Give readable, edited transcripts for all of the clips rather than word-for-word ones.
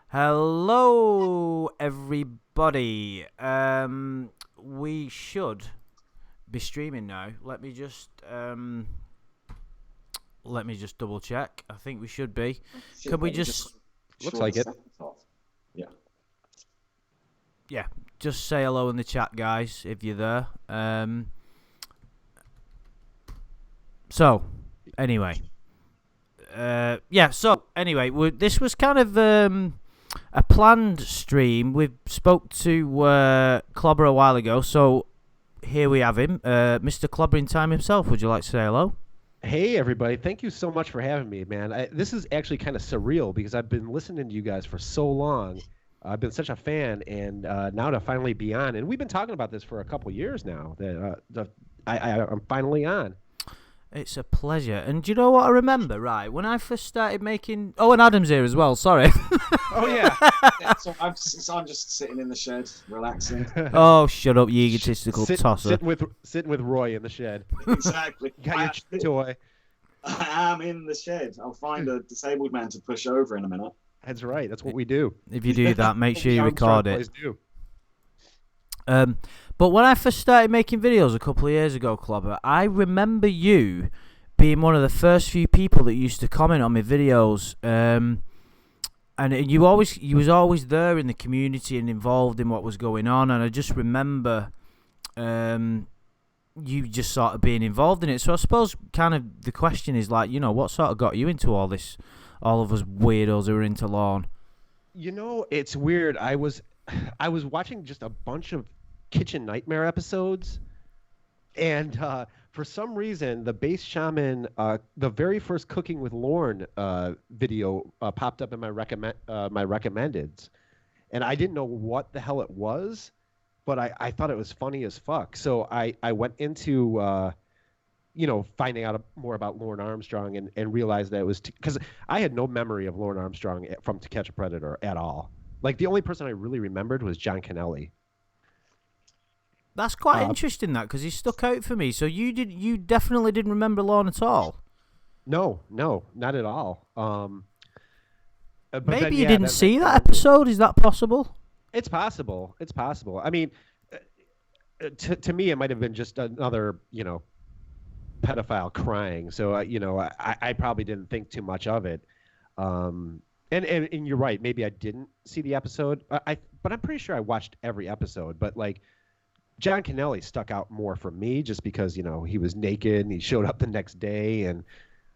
Hello, everybody. We should be streaming now. Let me just double check. I think we should be. Can we just? Looks like it. Yeah. Yeah, just say hello in the chat, guys, if you're there. So, anyway. This was kind of a planned stream. We spoke to Clobber a while ago, so here we have him, Mr. Clobbering Time himself. Would you like to say hello? Hey, everybody. Thank you so much for having me, man. This is actually kind of surreal because I've been listening to you guys for so long. I've been such a fan, and now to finally be on. And we've been talking about this for a couple years now. I'm finally on. It's a pleasure. And do you know what I remember, right? When I first started making... Oh, and Adam's here as well, sorry. Oh, yeah. So I'm just sitting in the shed, relaxing. Oh, shut up, you egotistical tosser. Sitting with Roy in the shed. Exactly. You got your toy. I am in the shed. I'll find a disabled man to push over in a minute. That's right. That's what we do. If you do that, make sure you record it. Do. But when I first started making videos a couple of years ago, Clobber, I remember you being one of the first few people that used to comment on my videos. And you was always there in the community and involved in what was going on. And I just remember you just sort of being involved in it. So I suppose kind of the question is like, what sort of got you into all this? All of us weirdos who are into lawn. It's weird. I was watching just a bunch of Kitchen Nightmare episodes, and for some reason, the Bass Shaman, the very first Cooking with Lorne video popped up in my recommendeds, and I didn't know what the hell it was, but I thought it was funny as fuck. So I went into finding out more about Lorne Armstrong and realized that it was because I had no memory of Lorne Armstrong from To Catch a Predator at all. Like, the only person I really remembered was John Kennelly. That's quite interesting, that, because he stuck out for me. So you definitely didn't remember Lorne at all? No, not at all. Maybe you didn't see that episode. Is that possible? It's possible. I mean, to me, it might have been just another, pedophile crying. So, I probably didn't think too much of it. And you're right. Maybe I didn't see the episode. But I'm pretty sure I watched every episode. But like, John Kennelly stuck out more for me just because he was naked and he showed up the next day. And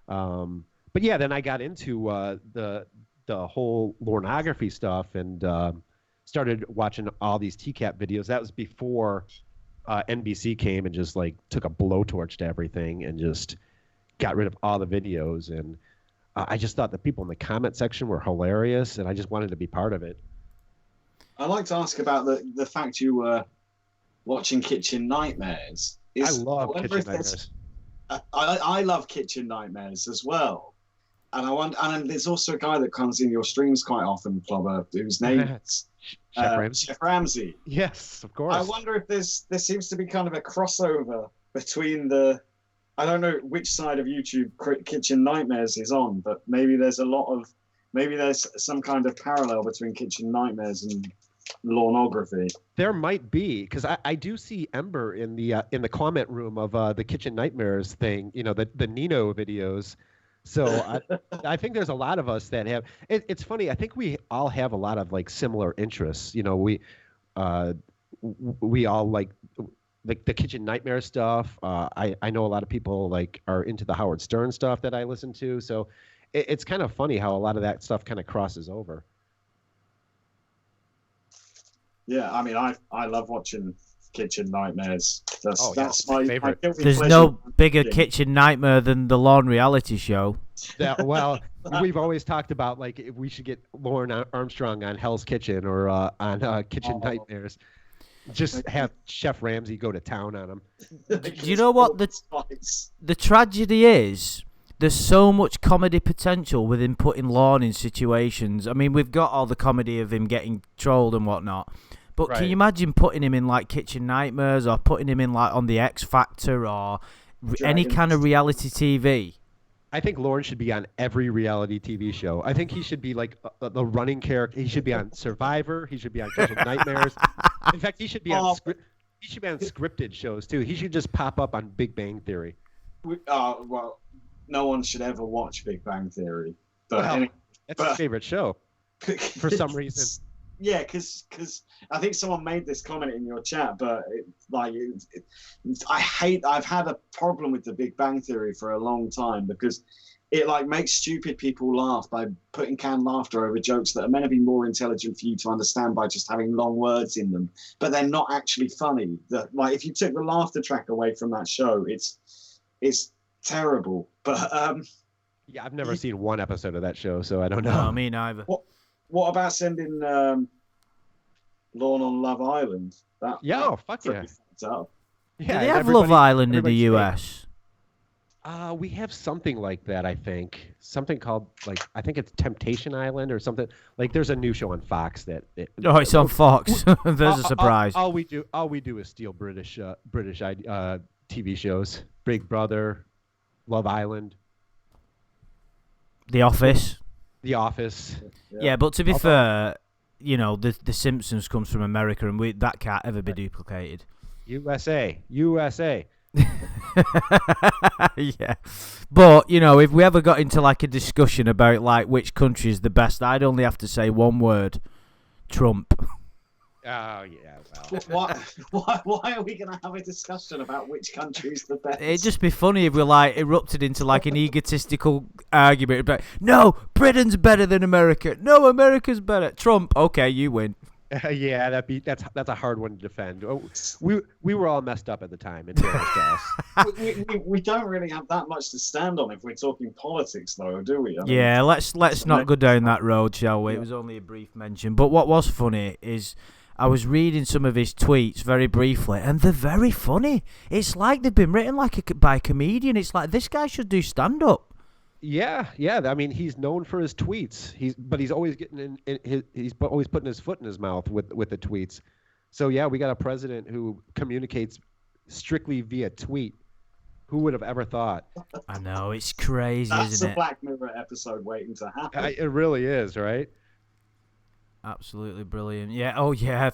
but yeah, then I got into the whole Lornography stuff and started watching all these TCAP videos. That was before NBC came and just like took a blowtorch to everything and just got rid of all the videos. And I just thought the people in the comment section were hilarious, and I just wanted to be part of it. I'd like to ask about the fact you were watching Kitchen Nightmares. I love Kitchen Nightmares. I love Kitchen Nightmares as well. And there's also a guy that comes in your streams quite often, Clobber, whose name is Chef Ramsay. Yes, of course. I wonder if there seems to be kind of a crossover between I don't know which side of YouTube Kitchen Nightmares is on, but maybe there's some kind of parallel between Kitchen Nightmares and Lornography. There might be, because I do see Ember in the comment room of the Kitchen Nightmares thing, the Nino videos. So I think there's a lot of us that have. It's funny. I think we all have a lot of like similar interests. We all like the Kitchen Nightmare stuff. I know a lot of people like are into the Howard Stern stuff that I listen to. So it's kind of funny how a lot of that stuff kind of crosses over. Yeah, I mean, I love watching Kitchen Nightmares. That's my favorite. My guilty There's pleasure. no bigger kitchen nightmare than the Lorne reality show. Well, we've always talked about like if we should get Lorne Armstrong on Hell's Kitchen or on Kitchen Nightmares. Just have Chef Ramsay go to town on him. Do you know what the tragedy is? There's so much comedy potential within putting Lorne in situations. I mean, we've got all the comedy of him getting trolled and whatnot. But Right. Can you imagine putting him in like Kitchen Nightmares or putting him in like on the X Factor or any kind of reality TV? I think Lorne should be on every reality TV show. I think he should be like the running character. He should be on Survivor. He should be on Kitchen Nightmares. In fact, he should be on scripted shows too. He should just pop up on Big Bang Theory. Well, no one should ever watch Big Bang Theory. But that's my favorite show for some reason. Yeah, because I think someone made this comment in your chat, but I've had a problem with the Big Bang Theory for a long time because it like makes stupid people laugh by putting canned laughter over jokes that are meant to be more intelligent for you to understand by just having long words in them, but they're not actually funny. That like if you took the laughter track away from that show, it's terrible. But yeah, I've never seen one episode of that show, so I don't know. No, me neither. What about sending Lorne on Love Island? Fuck yeah. Up. Yeah, do they have Love Island in the US? We have something like that, I think. Something called, I think it's Temptation Island or something. Like, there's a new show on Fox that... it's on Fox. There's a surprise. All we do is steal British TV shows. Big Brother, Love Island. The Office. The Office. Yeah, but to be fair, the Simpsons comes from America, and that can't ever be duplicated. USA. Yeah, but if we ever got into like a discussion about like which country is the best, I'd only have to say one word: Trump. Oh yeah. Well. Why are we going to have a discussion about which country is the best? It'd just be funny if we like erupted into like an egotistical argument about no, Britain's better than America. No, America's better. Trump. Okay, you win. Yeah, that's a hard one to defend. We were all messed up at the time. In fairness to us. We don't really have that much to stand on if we're talking politics, though, do we? Yeah, let's not go down that road, shall we? It was only a brief mention. But what was funny is I was reading some of his tweets very briefly, and they're very funny. It's like they've been written by a comedian. It's like this guy should do stand up. Yeah. I mean, he's known for his tweets. He's always getting he's always putting his foot in his mouth with the tweets. So yeah, we got a president who communicates strictly via tweet. Who would have ever thought? I know, it's crazy, That's isn't it? That's a Black Mirror episode waiting to happen. It really is, right? Absolutely brilliant. Yeah. Oh, yeah.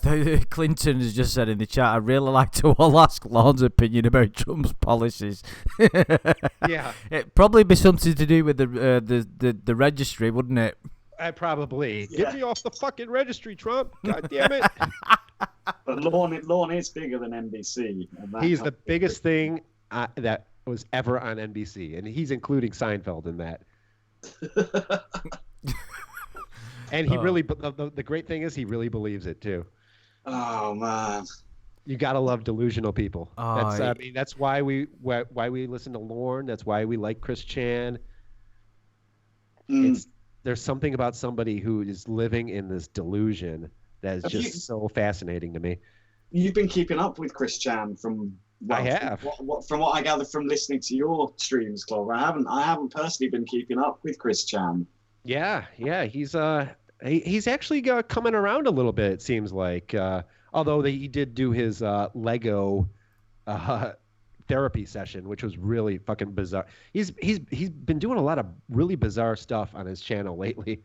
Clinton has just said in the chat, I'd really like to ask Lorne's opinion about Trump's policies. Yeah. It'd probably be something to do with the registry, wouldn't it? Probably. Yeah. Get me off the fucking registry, Trump. God damn it. But Lorne is bigger than NBC. He's the biggest thing that was ever on NBC, and he's including Seinfeld in that. And he really, the great thing is he really believes it too. Oh man, you gotta love delusional people. That's why we listen to Lorne. That's why we like Chris Chan. There's something about somebody who is living in this delusion that is so fascinating to me. You've been keeping up with Chris Chan I have. From what I gather from listening to your streams, Clobbah. I haven't personally been keeping up with Chris Chan. Yeah, he's actually coming around a little bit. It seems like, although he did do his Lego therapy session, which was really fucking bizarre. He's been doing a lot of really bizarre stuff on his channel lately.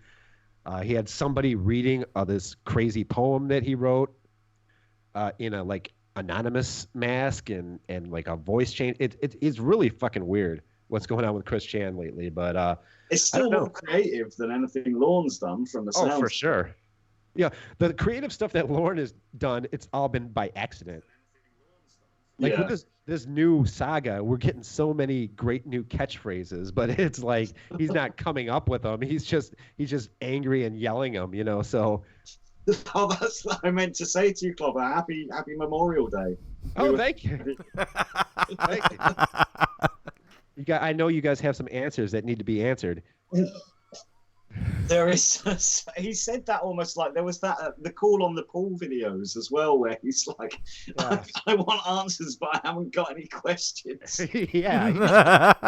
He had somebody reading this crazy poem that he wrote in a anonymous mask and like a voice change. It's really fucking weird what's going on with Chris Chan lately, but it's still more creative than anything Lorne's done from the sound. Oh, for sure. Yeah, the creative stuff that Lorne has done, it's all been by accident. With this new saga, we're getting so many great new catchphrases, but it's like he's not coming up with them. He's just angry and yelling them, so. Oh, that's what I meant to say to you, Clobbah. Happy Memorial Day. Oh, thank you. Thank you. I know you guys have some answers that need to be answered. There is. He said that almost like there was that the Call on the Pool videos as well, where he's like, yeah. I want answers, but I haven't got any questions. Yeah,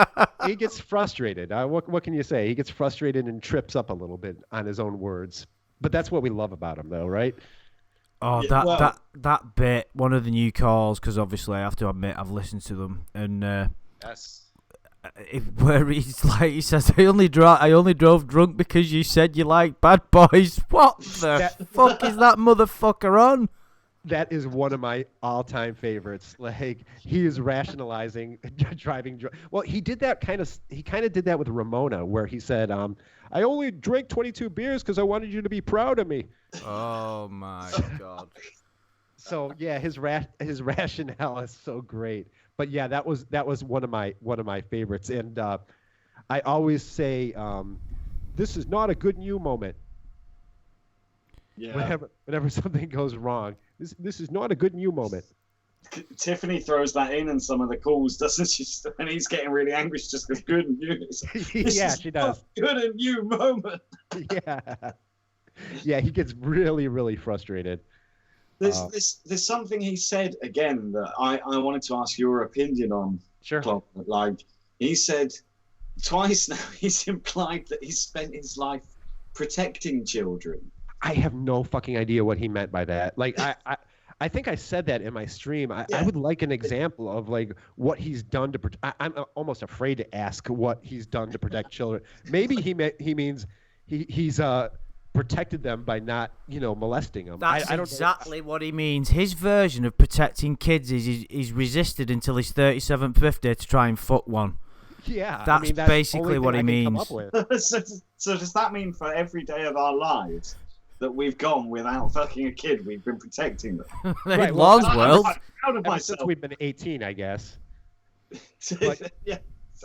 he gets frustrated. What can you say? He gets frustrated and trips up a little bit on his own words. But that's what we love about him, though, right? Oh, that bit, one of the new calls, because obviously I have to admit I've listened to them, and yes. where he's like, he says, I only drove drunk because you said you like bad boys. What the fuck is that motherfucker on? That is one of my all-time favorites. Like, he is rationalizing driving. Well, he did that he kind of did that with Ramona, where he said, I only drank 22 beers because I wanted you to be proud of me. Oh my God. So yeah, his rationale is so great. But yeah, that was one of my favorites. And I always say, this is not a good you moment. Yeah. Whenever something goes wrong, this is not a good you moment. Tiffany throws that in some of the calls, doesn't she? And he's getting really angry. It's just a good and you. Yeah, she does. Good and you moment. Yeah, he gets really, really frustrated. There's something he said again that I wanted to ask your opinion on. Sure. Klopp. Like, he said twice now, he's implied that he's spent his life protecting children. I have no fucking idea what he meant by that. Like, I think I said that in my stream. I would like an example of like what he's done to protect. I'm almost afraid to ask what he's done to protect children. Maybe he means he's protected them by not molesting them. That's I don't exactly what he means. His version of protecting kids is he's resisted until his 37th birthday to try and fuck one. Yeah, that's basically what he means. So does that mean for every day of our lives that we've gone without fucking a kid, we've been protecting them? Right, in Law's world. I'm proud of myself. Since we've been 18, I guess. Yeah.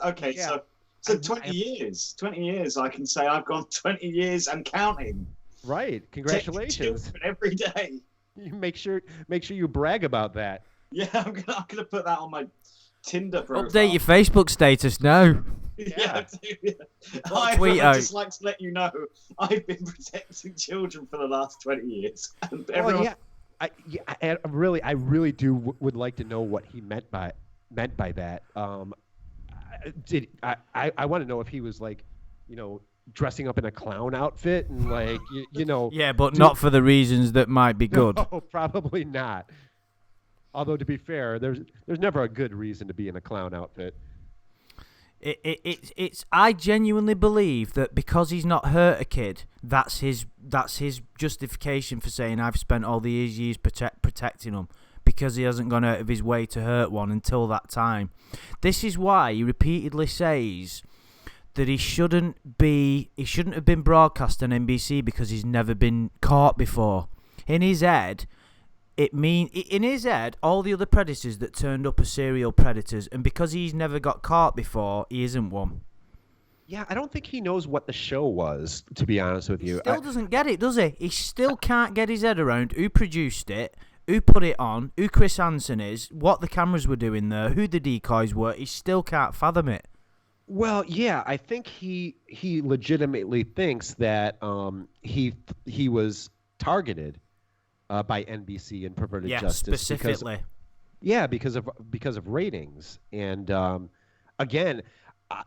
Okay, yeah. So 20 years. 20 years, I can say I've gone 20 years and counting. Right. Congratulations. Every day. You make sure you brag about that. Yeah, I'm gonna put that on my Tinder profile. Update your Facebook status now. Yeah. Tweet out. I'd just like to let you know I've been protecting children for the last 20 years. And everyone... I really would like to know what he meant by that. I want to know if he was like, dressing up in a clown outfit and like, Yeah, but not for the reasons that might be good. No, probably not. Although to be fair, there's never a good reason to be in a clown outfit. It's I genuinely believe that because he's not hurt a kid, that's his justification for saying I've spent all these years protecting them, because he hasn't gone out of his way to hurt one until that time. This is why he repeatedly says that he shouldn't have been broadcast on NBC because he's never been caught before. In his head, all the other predators that turned up are serial predators, and because he's never got caught before, he isn't one. Yeah, I don't think he knows what the show was, to be honest with you. He still doesn't get it, does he? He still can't get his head around who produced it, who put it on, who Chris Hansen is, what the cameras were doing there, who the decoys were. He still can't fathom it. Well, yeah, I think he legitimately thinks that he was targeted by NBC and Perverted Justice. Specifically. Because of ratings. And again,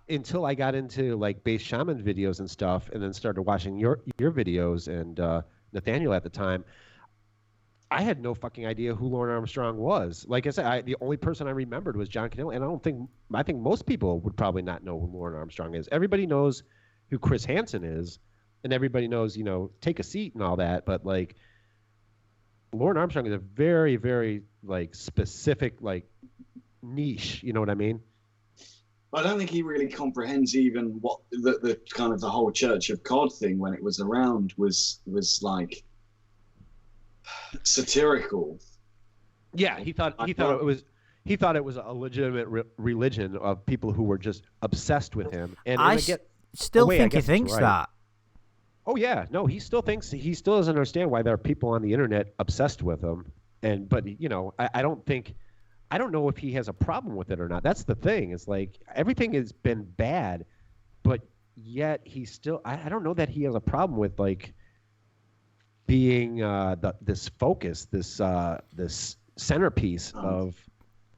until I got into like Base Shaman videos and stuff, and then started watching your videos and Nathaniel at the time, I had no fucking idea who Lauren Armstrong was. Like I said, the only person I remembered was John Canelo, and I think most people would probably not know who Lauren Armstrong is. Everybody knows who Chris Hansen is, and everybody knows, Take a Seat and all that, but like Lauren Armstrong is a very, very like specific like niche, you know what I mean? I don't think he really comprehends even what the kind of the whole Church of God thing when it was around was like satirical. Yeah, he thought it was a legitimate religion of people who were just obsessed with him. And I still think he thinks that. Oh yeah, no, he still doesn't understand why there are people on the internet obsessed with him. But I don't know if he has a problem with it or not. That's the thing. It's like everything has been bad, but yet he still. I don't know that he has a problem with like being this focus, this centerpiece of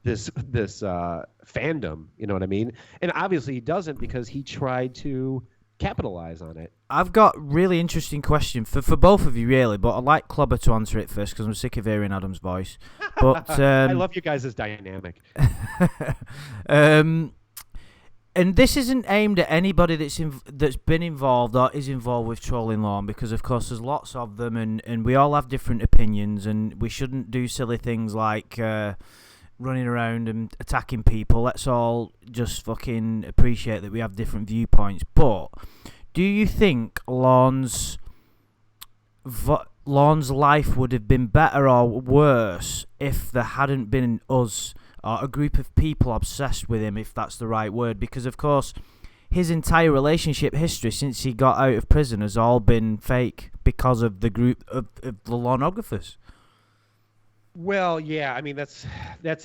this fandom. You know what I mean? And obviously he doesn't, because he tried to capitalize on it. I've got a really interesting question for both of you, really, but I'd like Clobbah to answer it first because I'm sick of hearing Adam's voice. But I love you guys as dynamic. And this isn't aimed at anybody that's been involved or is involved with trolling Lorne, because of course there's lots of them, and we all have different opinions, and we shouldn't do silly things like running around and attacking people. Let's all just fucking appreciate that we have different viewpoints. But do you think Lorne's life would have been better or worse if there hadn't been us, or a group of people obsessed with him, if that's the right word? Because, of course, his entire relationship history since he got out of prison has all been fake because of the group of the Lornographers. Well, yeah, I mean, that's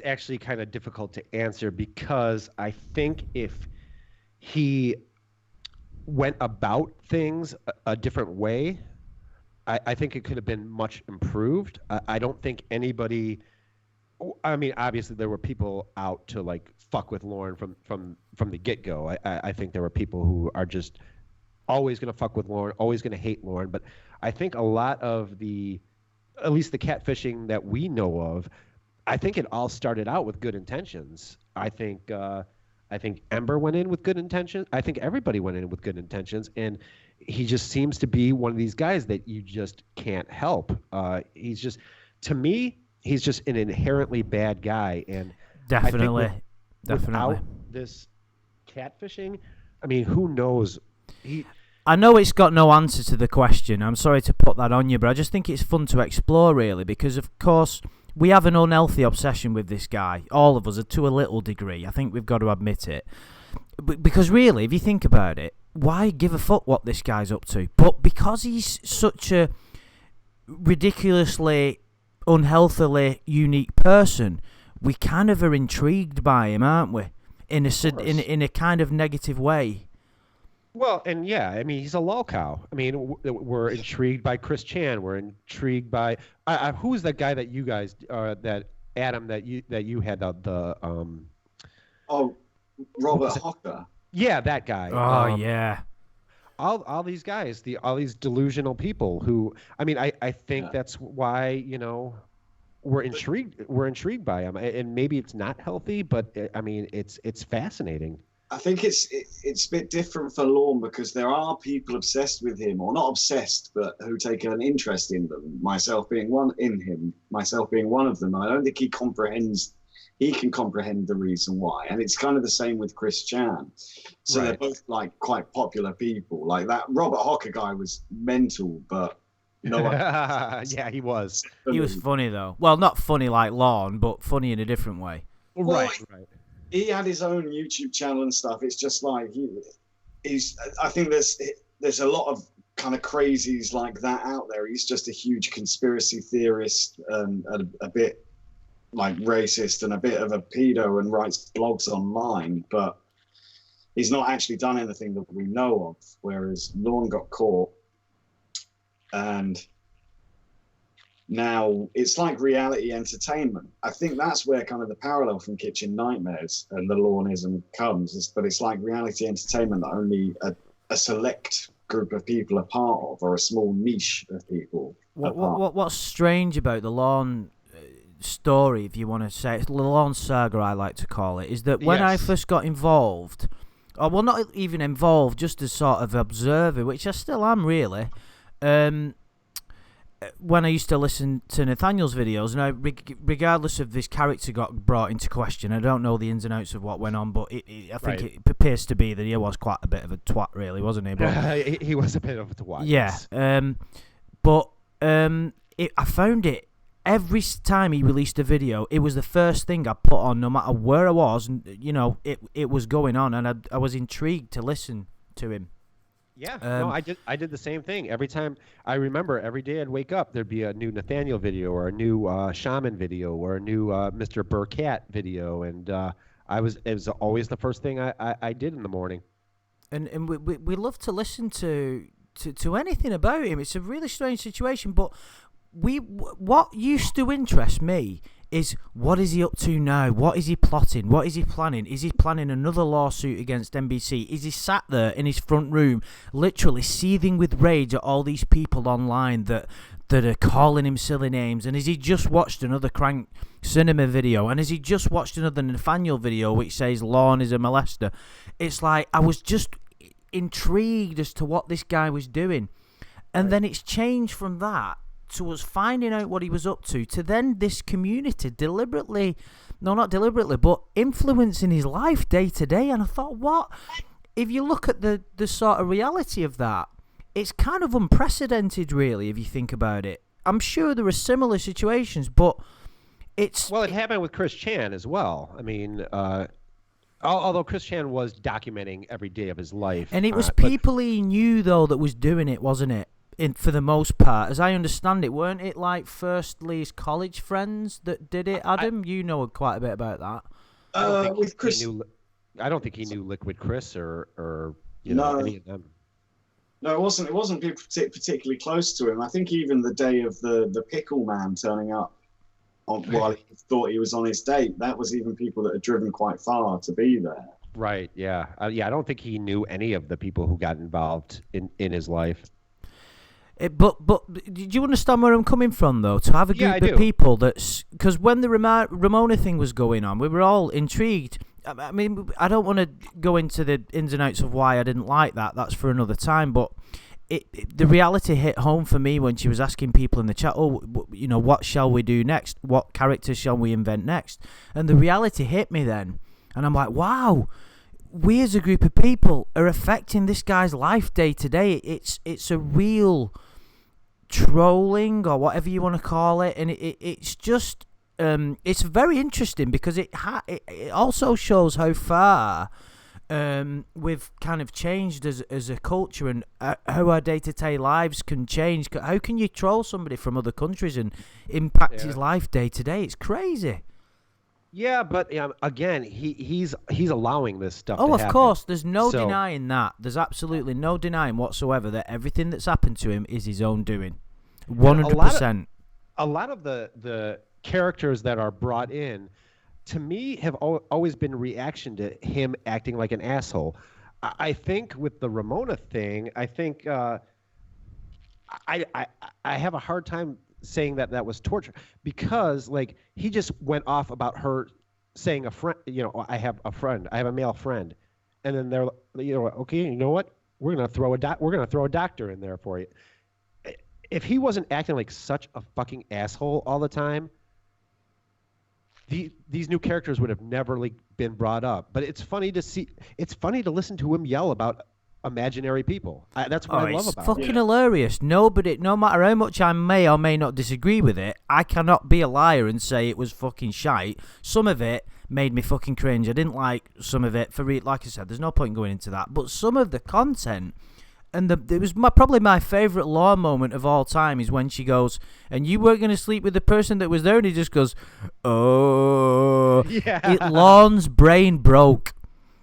actually kind of difficult to answer, because I think if he went about things a different way, I think it could have been much improved. I don't think anybody... I mean, obviously there were people out to like fuck with Lorne from the get-go. I think there were people who are just always going to fuck with Lorne, always going to hate Lorne. But I think a lot of at least the catfishing that we know of, I think it all started out with good intentions. I think Ember went in with good intentions. I think everybody went in with good intentions, and he just seems to be one of these guys that you just can't help. He's just, to me, he's just an inherently bad guy, and Definitely. without this catfishing, I mean, who knows? I know it's got no answer to the question. I'm sorry to put that on you, but I just think it's fun to explore, really, because, of course, we have an unhealthy obsession with this guy. All of us are, to a little degree. I think we've got to admit it. Because, really, if you think about it, why give a fuck what this guy's up to? But because he's such a ridiculously, unhealthily unique person, we kind of are intrigued by him, aren't we? In a kind of negative way. Well, and yeah, I mean, he's a lolcow. I mean, we're intrigued by Chris Chan. We're intrigued by who's that guy that you guys that Adam that you had the Robert Hocker. Yeah, that guy. Oh yeah. All these guys, all these delusional people who, I mean, I think that's why, we're intrigued by him, and maybe it's not healthy, but I mean, it's fascinating. I think it's a bit different for Lorne, because there are people obsessed with him, or not obsessed, but who take an interest in them. Myself being one of them. And I don't think he can comprehend the reason why. And it's kind of the same with Chris Chan. So They're both like quite popular people. Like that Robert Hocker guy was mental, but no one. Yeah, he was. He was funny though. Well, not funny like Lorne, but funny in a different way. Right. He had his own YouTube channel and stuff. It's just like he's. I think there's a lot of kind of crazies like that out there. He's just a huge conspiracy theorist and a bit like racist and a bit of a pedo, and writes blogs online. But he's not actually done anything that we know of. Whereas Lorne got caught, and now it's like reality entertainment. I think that's where kind of the parallel from Kitchen Nightmares and the Lorneism comes. But it's like reality entertainment that only a select group of people are part of, or a small niche of people. What's strange about the Lorne story, if you want to say it, the Lorne saga, I like to call it, is that when I first got involved, or well, not even involved, just as sort of observer, which I still am really. When I used to listen to Nathaniel's videos, and regardless of this character got brought into question, I don't know the ins and outs of what went on, but I think it appears to be that he was quite a bit of a twat, really, wasn't he? But, he was a bit of a twat. Yeah, I found it, every time he released a video, it was the first thing I put on, no matter where I was, and it was going on, and I was intrigued to listen to him. Yeah, no, I did the same thing. Every time, I remember every day I'd wake up, there'd be a new Nathaniel video, or a new Shaman video, or a new Mr. Burkett video, and it was always the first thing I did in the morning. And we love to listen to anything about him. It's a really strange situation, but what used to interest me is, what is he up to now? What is he plotting? What is he planning? Is he planning another lawsuit against NBC? Is he sat there in his front room literally seething with rage at all these people online that that are calling him silly names, and has he just watched another Crank Cinema video, and has he just watched another Nathaniel video which says Lorne is a molester? It's like I was just intrigued as to what this guy was doing, and then it's changed from that to us finding out what he was up to then this community not deliberately, but influencing his life day to day. And I thought, what? If you look at the sort of reality of that, it's kind of unprecedented, really, if you think about it. I'm sure there are similar situations, but it's... Well, it happened with Chris Chan as well. I mean, although Chris Chan was documenting every day of his life. And it was people he knew, though, that was doing it, wasn't it? For the most part, as I understand it, weren't it like firstly his college friends that did it? Adam, you know quite a bit about that. With Chris... I don't think he knew Liquid Chris or any of them. No, it wasn't people particularly close to him. I think even the day of the pickle man turning up while he thought he was on his date, that was even people that had driven quite far to be there. Right, yeah. I don't think he knew any of the people who got involved in his life. But do you understand where I'm coming from, though? To have a group of people that's... Because when the Ramona thing was going on, we were all intrigued. I mean, I don't want to go into the ins and outs of why I didn't like that. That's for another time. But the reality hit home for me when she was asking people in the chat, what shall we do next? What characters shall we invent next? And the reality hit me then. And I'm like, wow, we as a group of people are affecting this guy's life day to day. It's a real trolling or whatever you want to call it. And it's just... it's very interesting because it also shows how far we've kind of changed as a culture, and how our day-to-day lives can change. How can you troll somebody from other countries and impact his life day to day? It's crazy. Yeah, but again, he's allowing this stuff to happen. happen. Of course, there's no denying that. There's absolutely no denying whatsoever that everything that's happened to him is his own doing. 100%. A lot of the characters that are brought in, to me, have always been reaction to him acting like an asshole. I think with the Ramona thing, I think I have a hard time saying that was torture, because like he just went off about her saying a friend, I have a male friend, and then they're okay, you know what, we're gonna throw a doctor in there for you. If he wasn't acting like such a fucking asshole all the time, these new characters would have never been brought up. But it's funny to listen to him yell about imaginary people. That's what I love about it. It's fucking hilarious. No matter how much I may or may not disagree with it, I cannot be a liar and say it was fucking shite. Some of it made me fucking cringe. I didn't like some of it. Like I said, there's no point going into that. But some of the content... And it was probably my favourite Law moment of all time is when she goes, and you weren't going to sleep with the person that was there, and he just goes, oh. Yeah. Lorne's brain broke.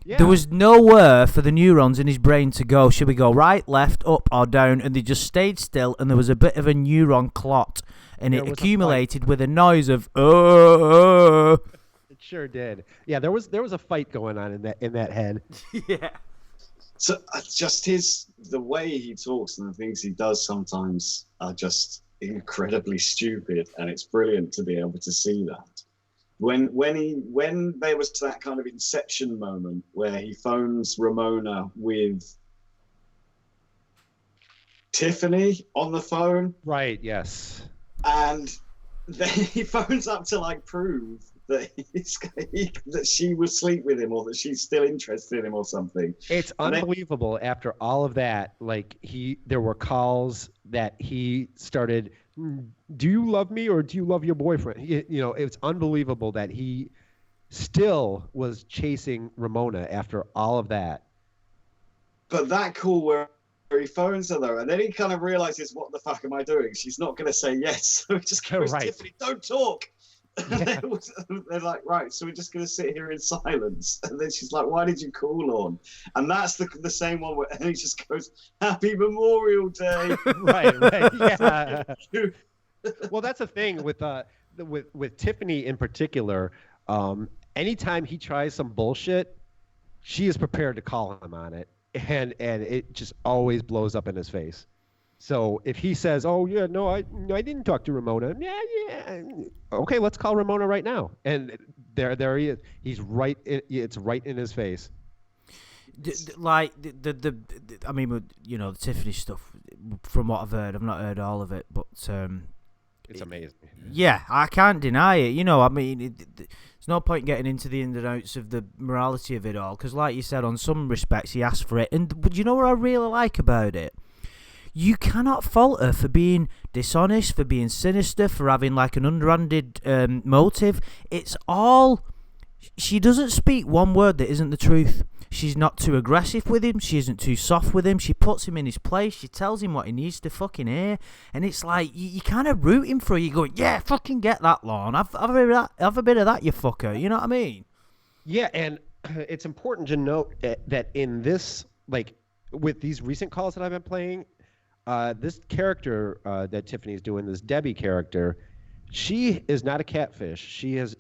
Yeah. There was nowhere for the neurons in his brain to go. Should we go right, left, up, or down? And they just stayed still, and there was a bit of a neuron clot, and it accumulated with a noise of, oh. It sure did. Yeah, there was a fight going on in that head. Yeah. So just the way he talks and the things he does sometimes are just incredibly stupid, and it's brilliant to be able to see that. When there was that kind of inception moment where he phones Ramona with Tiffany on the phone. Right, yes. And then he phones up to prove that that she would sleep with him, or that she's still interested in him or something. It's unbelievable. After all of that, there were calls that he started, do you love me or do you love your boyfriend? It's unbelievable that he still was chasing Ramona after all of that. But that call where he phones her though, and then he kind of realizes, what the fuck am I doing? She's not going to say yes. So he just goes, right. Tiffany, don't talk. Yeah. They're like, right, so we're just going to sit here in silence. And then she's like, why did you call on? And that's the same one where, and he just goes, Happy Memorial Day. right, yeah. Well, that's the thing with Tiffany in particular. Anytime he tries some bullshit, she is prepared to call him on it. And it just always blows up in his face. So if he says, "Oh yeah, no, I didn't talk to Ramona," yeah, okay, let's call Ramona right now, and there he is. He's right. It's right in his face. Like I mean, you know, the Tiffany stuff. From what I've heard, I've not heard all of it, but It's amazing. yeah, I can't deny it. You know, I mean, there's no point getting into the ins and outs of the morality of it all, because, like you said, on some respects, he asked for it. But you know what I really like about it? You cannot fault her for being dishonest, for being sinister, for having like an underhanded motive. It's all. She doesn't speak one word that isn't the truth. She's not too aggressive with him. She isn't too soft with him. She puts him in his place. She tells him what he needs to fucking hear. And it's like, you kind of rooting for her. You go, yeah, fucking get that, Lorne. Have a bit of that, you fucker. You know what I mean? Yeah, and it's important to note that in this, like, with these recent calls that I've been playing, this character that Tiffany's doing, this Debbie character, she is not a catfish. She has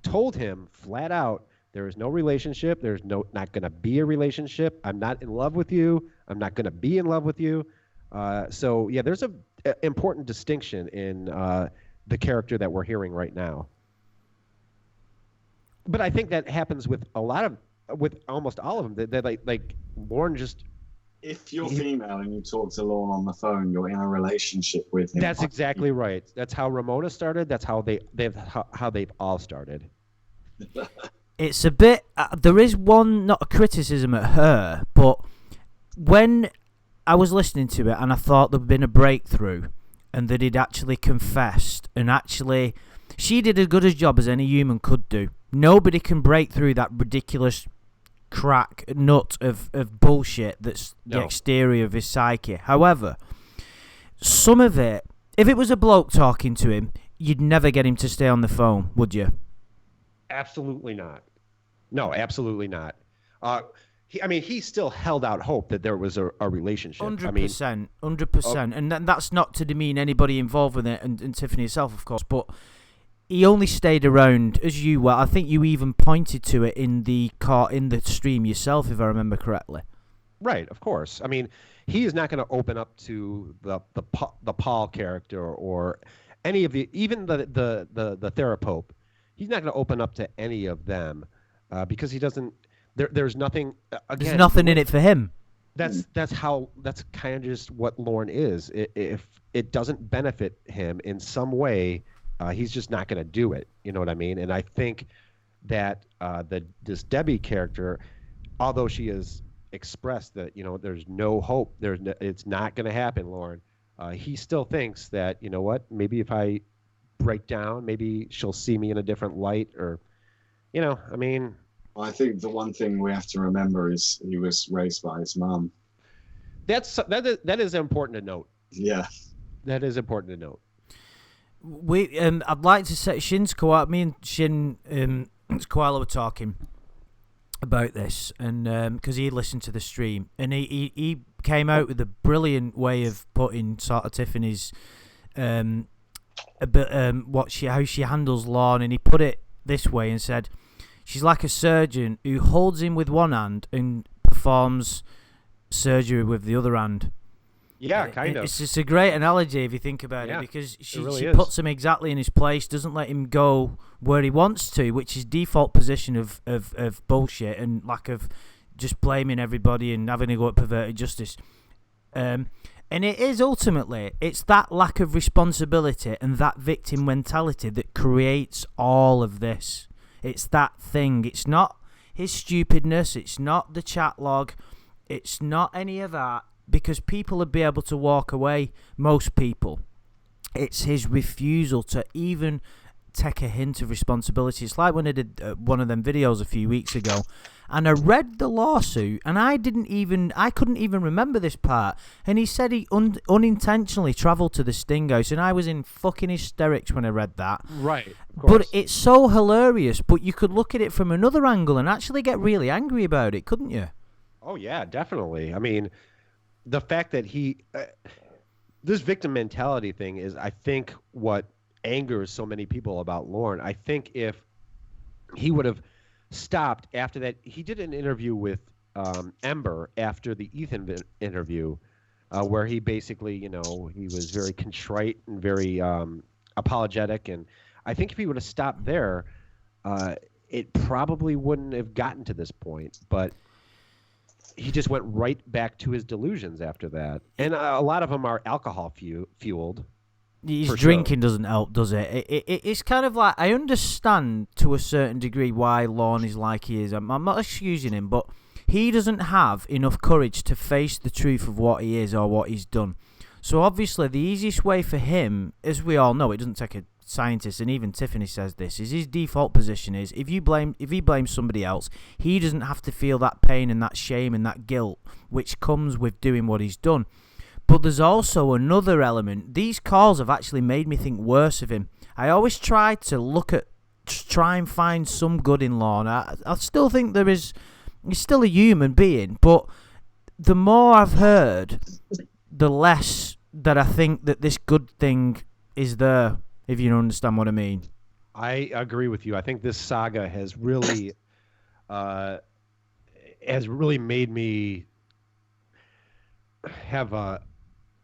told him flat out, there is no relationship. There's not going to be a relationship. I'm not in love with you. I'm not going to be in love with you. So yeah, there's a important distinction in the character that we're hearing right now. But I think that happens with almost all of them. That like Lorne just. If you're female and you talk to Lorne on the phone, you're in a relationship with him. That's exactly right. That's how Ramona started. That's how they've all started. It's a bit. There is one, not a criticism at her, but when I was listening to it and I thought there'd been a breakthrough and that he'd actually confessed and actually, she did as good a job as any human could do. Nobody can break through that ridiculous crack nut of bullshit that's the exterior of his psyche. However, some of it, if it was a bloke talking to him, you'd never get him to stay on the phone, would you? Absolutely not. No, absolutely not. He still held out hope that there was a relationship. 100%, 100%. And that's not to demean anybody involved with it, and Tiffany herself, of course, but he only stayed around, as you were. I think you even pointed to it in the stream yourself, if I remember correctly. Right, of course. I mean, he is not going to open up to the Paul character or any of even the Therapope. He's not going to open up to any of them because he doesn't. There's nothing. Again, there's nothing in it for him. That's kind of just what Lorne is. If it doesn't benefit him in some way, he's just not going to do it. You know what I mean? And I think that this Debbie character, although she has expressed that there's no hope, it's not going to happen, Lorne. He still thinks that maybe if I break down, maybe she'll see me in a different light, or I think the one thing we have to remember is he was raised by his mum. That is important to note. Yeah, that is important to note. I'd like to say Shin's Koala. Me and Shin Koala were talking about this, and because he listened to the stream, and he came out with a brilliant way of putting sort of Tiffany's how she handles Lorne, and he put it this way and said, she's like a surgeon who holds him with one hand and performs surgery with the other hand. Yeah, kind of. It's just a great analogy if you think about it, because she puts him exactly in his place, doesn't let him go where he wants to, which is default position of bullshit and lack of just blaming everybody and having to go at perverted justice. And it is ultimately, it's that lack of responsibility and that victim mentality that creates all of this. It's that thing. It's not his stupidness. It's not the chat log. It's not any of that, because people would be able to walk away, most people. It's his refusal to even take a hint of responsibility. It's like when I did one of them videos a few weeks ago, and I read the lawsuit, and I couldn't even remember this part, and he said he unintentionally travelled to the Sting House, and I was in fucking hysterics when I read that. Right, but it's so hilarious, but you could look at it from another angle and actually get really angry about it, couldn't you? Oh yeah, definitely. I mean, the fact that this victim mentality thing is, I think, what angers so many people about Lorne. I think if he would have stopped after that, he did an interview with Ember after the Ethan interview, where he basically, he was very contrite and very apologetic. And I think if he would have stopped there, it probably wouldn't have gotten to this point. But he just went right back to his delusions after that. And a lot of them are alcohol fueled. His drinking doesn't help, does it? It's kind of like, I understand to a certain degree why Lorne is like he is. I'm not excusing him, but he doesn't have enough courage to face the truth of what he is or what he's done. So obviously the easiest way for him, as we all know, it doesn't take a scientist, and even Tiffany says this, is his default position is if he blames somebody else, he doesn't have to feel that pain and that shame and that guilt which comes with doing what he's done. But there's also another element. These calls have actually made me think worse of him. I always try to try and find some good in Lorne. I still think he's still a human being, but the more I've heard, the less that I think that this good thing is there, if you understand what I mean. I agree with you. I think this saga has really made me have a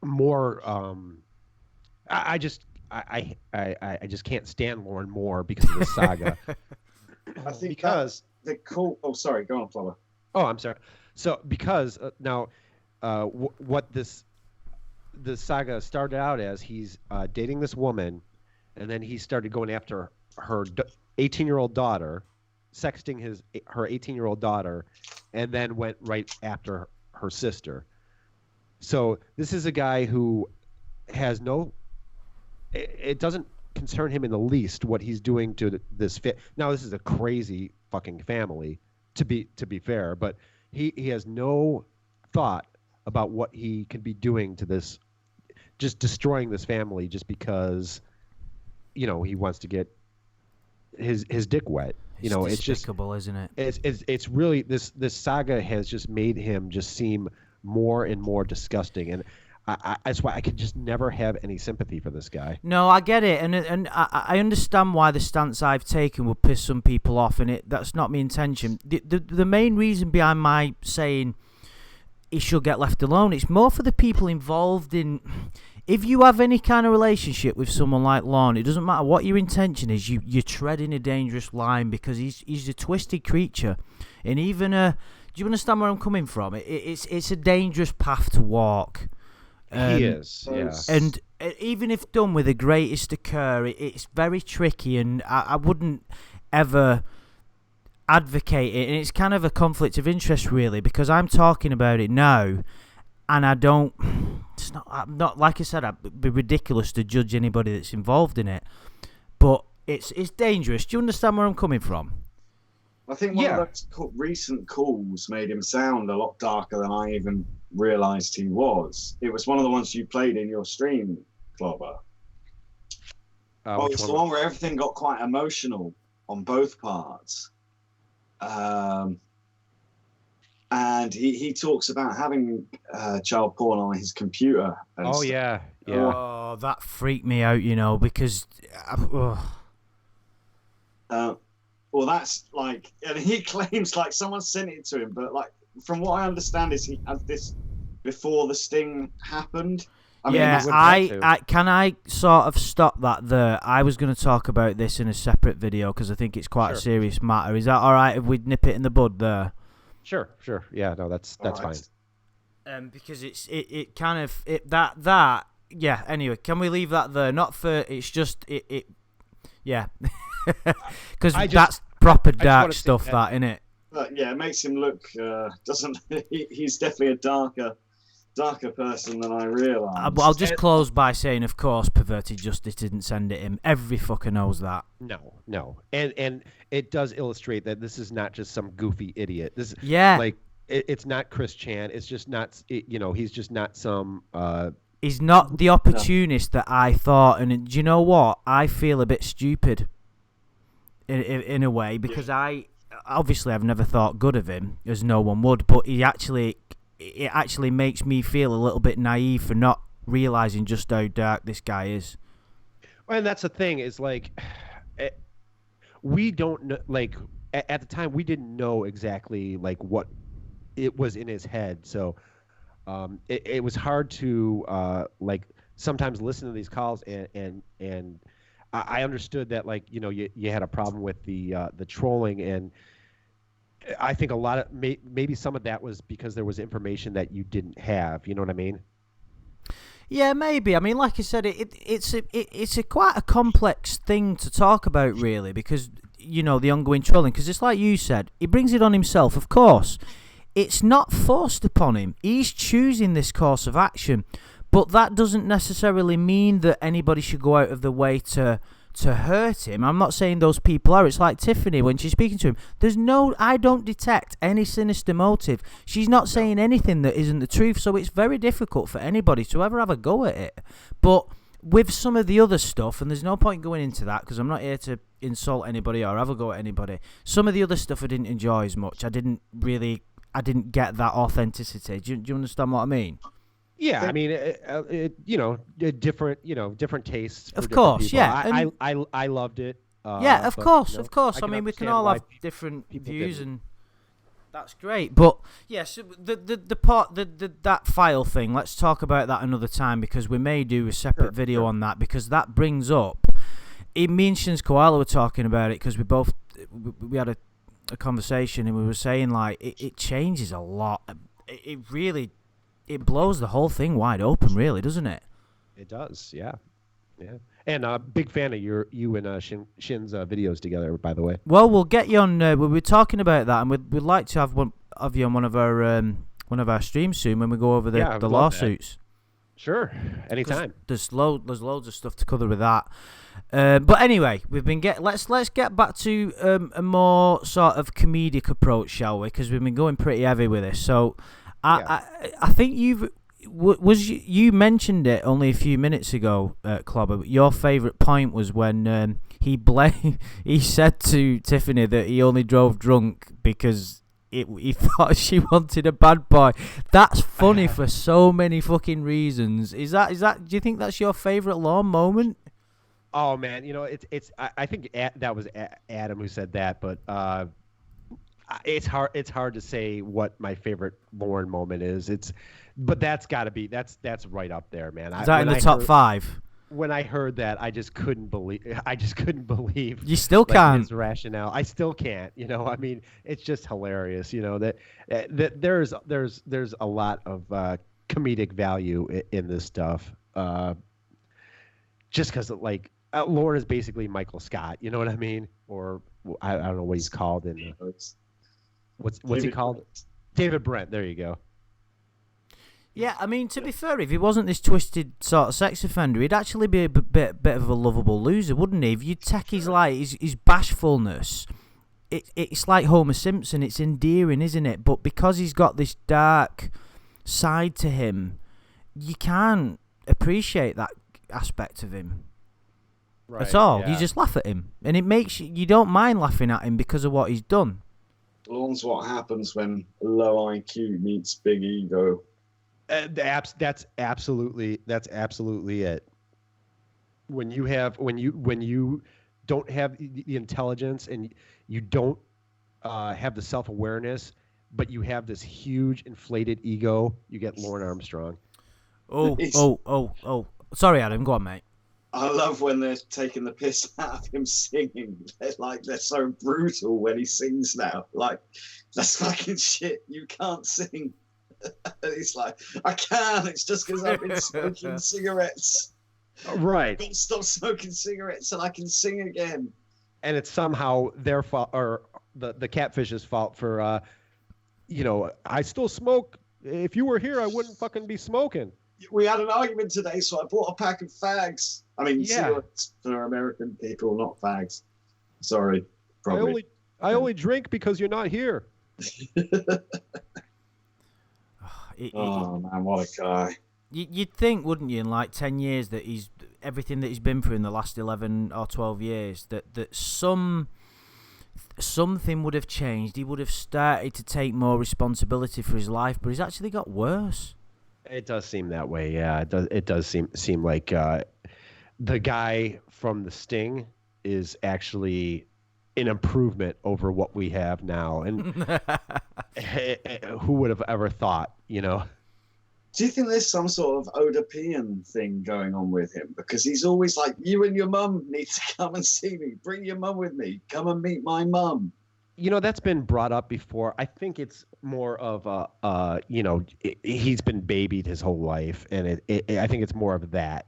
more I just can't stand Lorne more because of this saga. I think because the cool. Oh, sorry. Go on, Clobbah. Oh, I'm sorry. So because now, what the saga started out as, he's dating this woman, and then he started going after her 18-year-old daughter, sexting her 18-year-old daughter, and then went right after her sister. So this is a guy who has it doesn't concern him in the least what he's doing to this Now, this is a crazy fucking family, to be fair, but he has no thought about what he could be doing to this, just destroying this family just because, he wants to get his dick wet. It's despicable, isn't it? It's really, this saga has just made him just seem more and more disgusting, and that's why I could just never have any sympathy for this guy. No, I get it, and I understand why the stance I've taken would piss some people off, and that's not my intention. The main reason behind my saying he should get left alone, it's more for the people involved in. If you have any kind of relationship with someone like Lorne, it doesn't matter what your intention is, you're treading a dangerous line, because he's a twisted creature, and even do you understand where I'm coming from? It's a dangerous path to walk. He is, yeah. And even if done with the greatest of care, it's very tricky, and I wouldn't ever advocate it. And it's kind of a conflict of interest, really, because I'm talking about it now, and I'm not like I said, it'd be ridiculous to judge anybody that's involved in it, but it's dangerous. Do you understand where I'm coming from? I think one of those recent calls made him sound a lot darker than I even realised he was. It was one of the ones you played in your stream, Clobbah. It's the one where everything got quite emotional on both parts. And he talks about having child porn on his computer. Oh, yeah. Oh, that freaked me out, because... Well, that's like, and he claims like someone sent it to him, but like from what I understand is he had this before the sting happened. I can I sort of stop that there? I was going to talk about this in a separate video because I think it's quite a serious matter. Is that all right if we nip it in the bud there? Sure. Yeah, no, that's fine. Because it kind of yeah. Anyway, can we leave that there? Not for it's just it yeah. Because that's proper dark stuff, that, innit? Yeah, it makes him look. Doesn't he's definitely a darker person than I realised. I'll just close by saying, of course, Perverted Justice didn't send it him. Every fucker knows that. No, and it does illustrate that this is not just some goofy idiot. It's not Chris Chan. It's just not. He's just not some. He's not the opportunist that I thought, and do you know what? I feel a bit stupid. In a way, because I've never thought good of him, as no one would, but it actually makes me feel a little bit naive for not realising just how dark this guy is. Well, and that's the thing, is like, we don't know, like, at the time we didn't know exactly like what it was in his head, so it was hard to like sometimes listen to these calls and I understood that, like, you know, you had a problem with the trolling, and I think a lot of maybe some of that was because there was information that you didn't have. You know what I mean? Yeah, maybe. I mean, like I said, it's a quite a complex thing to talk about, really, because, you know, the ongoing trolling. Because it's like you said, he brings it on himself. Of course, it's not forced upon him. He's choosing this course of action. But that doesn't necessarily mean that anybody should go out of the way to hurt him. I'm not saying those people are. It's like Tiffany when she's speaking to him. I don't detect any sinister motive. She's not saying anything that isn't the truth. So it's very difficult for anybody to ever have a go at it. But with some of the other stuff, and there's no point going into that because I'm not here to insult anybody or have a go at anybody. Some of the other stuff I didn't enjoy as much. I didn't get that authenticity. Do you understand what I mean? Yeah, I mean, different tastes. Of course, yeah. I loved it. Yeah, of course. I mean, we can all have different views, and that's great. But yes, that file thing. Let's talk about that another time because we may do a separate video on that because that brings up. Me and Shins Koala were talking about it because we had a conversation and we were saying like it changes a lot. It really. It blows the whole thing wide open, really, doesn't it? It does, yeah. And big fan of you and Shin's videos together, by the way. Well, we'll get you on. We were talking about that, and we'd like to have you on one of our streams soon when we go over the lawsuits. That. Sure, anytime. There's loads of stuff to cover with that. But anyway, let's get back to a more sort of comedic approach, shall we? Because we've been going pretty heavy with this, so. I think you mentioned it only a few minutes ago, Clobber. Your favourite point was when he said to Tiffany that he only drove drunk because he thought she wanted a bad boy. That's funny for so many fucking reasons. Is that? Do you think that's your favourite law moment? Oh man, you know it's. I think that was Adam who said that, but. It's hard to say what my favorite Lauren moment is. But that's got to be that's right up there, man. Is that in the top 5? When I heard that, I just couldn't believe. You still can't. His rationale. I still can't. You know, I mean, it's just hilarious. You know that there's a lot of comedic value in this stuff. Just because like Lauren is basically Michael Scott. You know what I mean? Or I don't know what he's called in. What's he called? David Brent. There you go. Yeah, I mean, to be fair, if he wasn't this twisted sort of sex offender, he'd actually be a bit of a lovable loser, wouldn't he? If you take his bashfulness, it's like Homer Simpson. It's endearing, isn't it? But because he's got this dark side to him, you can't appreciate that aspect of him. Right, at all. Yeah. You just laugh at him, and it makes you don't mind laughing at him because of what he's done. That's what happens when low IQ meets big ego. That's absolutely it. When you don't have the intelligence and you don't have the self-awareness, but you have this huge inflated ego, you get Lauren Armstrong. Oh. Sorry, Adam. Go on, mate. I love when they're taking the piss out of him singing. They're so brutal when he sings now. Like, that's fucking shit. You can't sing. And he's like, I can. It's just because I've been smoking cigarettes. Right. I've got to stop smoking cigarettes and I can sing again. And it's somehow their fault, or the Catfish's fault for, I still smoke. If you were here, I wouldn't fucking be smoking. We had an argument today, so I bought a pack of fags. I mean, cigarettes for American people, not fags. Sorry, probably. I only drink because you're not here. Oh man, what a guy! You'd think, wouldn't you, in like 10 years that everything that he's been through in the last 11 or 12 years, that something would have changed. He would have started to take more responsibility for his life, but he's actually got worse. It does seem that way, yeah. It does seem like the guy from The Sting is actually an improvement over what we have now, and who would have ever thought, you know? Do you think there's some sort of Oedipian thing going on with him? Because he's always like, you and your mum need to come and see me. Bring your mum with me. Come and meet my mum. That's been brought up before. I think it's more of he's been babied his whole life, and I think it's more of that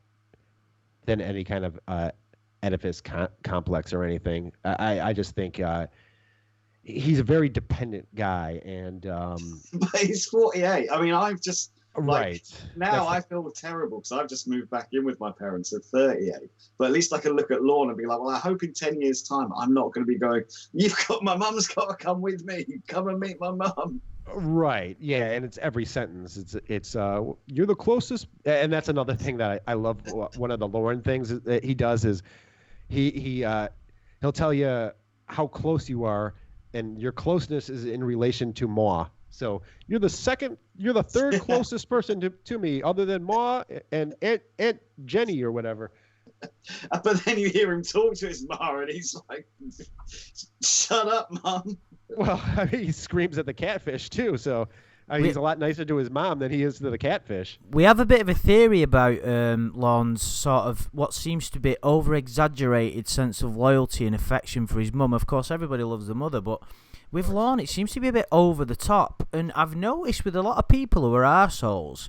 than any kind of Oedipus complex or anything. I just think he's a very dependent guy, and but he's 48. I mean, I've just right now I feel terrible because I've just moved back in with my parents at 38. But at least I can look at Lorne and be like, well, I hope in 10 years' time I'm not going to be going, my mum's got to come with me. Come and meet my mum. Right. Yeah, and it's every sentence. It's you're the closest, and that's another thing that I love. One of the Lorne things that he does is he'll tell you how close you are, and your closeness is in relation to moi. So you're the third closest person to me, other than Ma and Aunt Jenny or whatever. But then you hear him talk to his ma, and he's like, "Shut up, Mum." Well, I mean, he screams at the catfish too. So he's a lot nicer to his mom than he is to the catfish. We have a bit of a theory about Lorne's sort of what seems to be over-exaggerated sense of loyalty and affection for his mum. Of course, everybody loves the mother, but with Lorne, it seems to be a bit over the top. And I've noticed with a lot of people who are arseholes,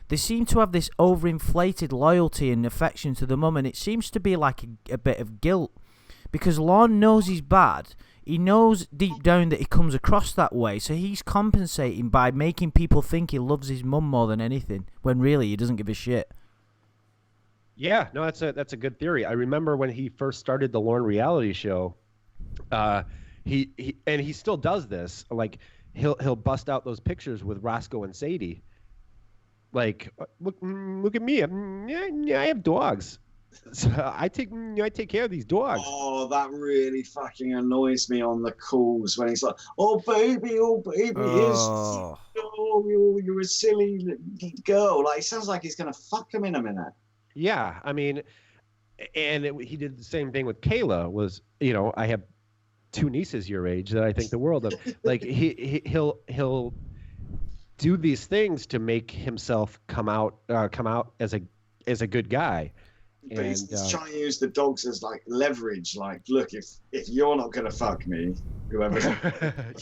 they seem to have this overinflated loyalty and affection to the mum, and it seems to be like a bit of guilt. Because Lorne knows he's bad. He knows deep down that he comes across that way, so he's compensating by making people think he loves his mum more than anything, when really he doesn't give a shit. Yeah, no, that's a good theory. I remember when he first started the Lorne reality show, he still does this. Like he'll bust out those pictures with Roscoe and Sadie. Like, look at me. I have dogs. So I take care of these dogs. Oh, that really fucking annoys me on the calls when he's like, oh baby, Oh. you're a silly girl. Like, it sounds like he's gonna fuck him in a minute. Yeah, I mean, and he did the same thing with Kayla. Was, I have two nieces your age that I think the world of. Like he'll do these things to make himself come out as a good guy. But he's trying to use the dogs as like leverage. Like, look, if you're not gonna fuck me, whoever,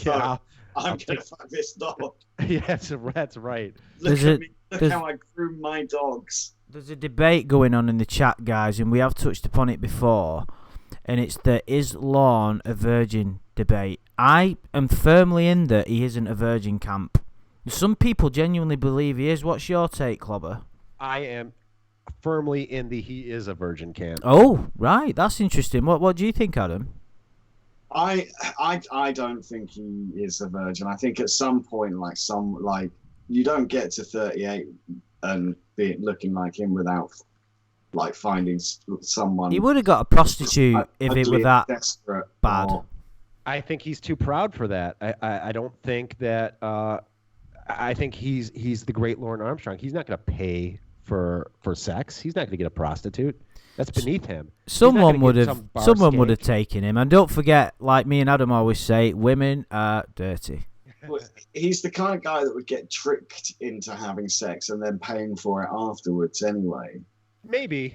yeah, I'm gonna fuck this dog. Yeah, that's right. Look at me. Look how I groom my dogs. There's a debate going on in the chat, guys, and we have touched upon it before. And it's the is Lorne a virgin debate. I am firmly in that he isn't a virgin camp. Some people genuinely believe he is. What's your take, Clobber? I am firmly in the he is a virgin camp. Oh, right. That's interesting. What do you think, Adam? I don't think he is a virgin. I think at some point, you don't get to 38 and be looking like him without like finding someone. He would have got a prostitute if it were that desperate bad. I think he's too proud for that. I don't think that. I think he's the great Lorne Armstrong. He's not going to pay for sex. He's not going to get a prostitute. That's beneath him. Someone would have taken him. And don't forget, like me and Adam always say, women are dirty. Well, he's the kind of guy that would get tricked into having sex and then paying for it afterwards anyway. Maybe,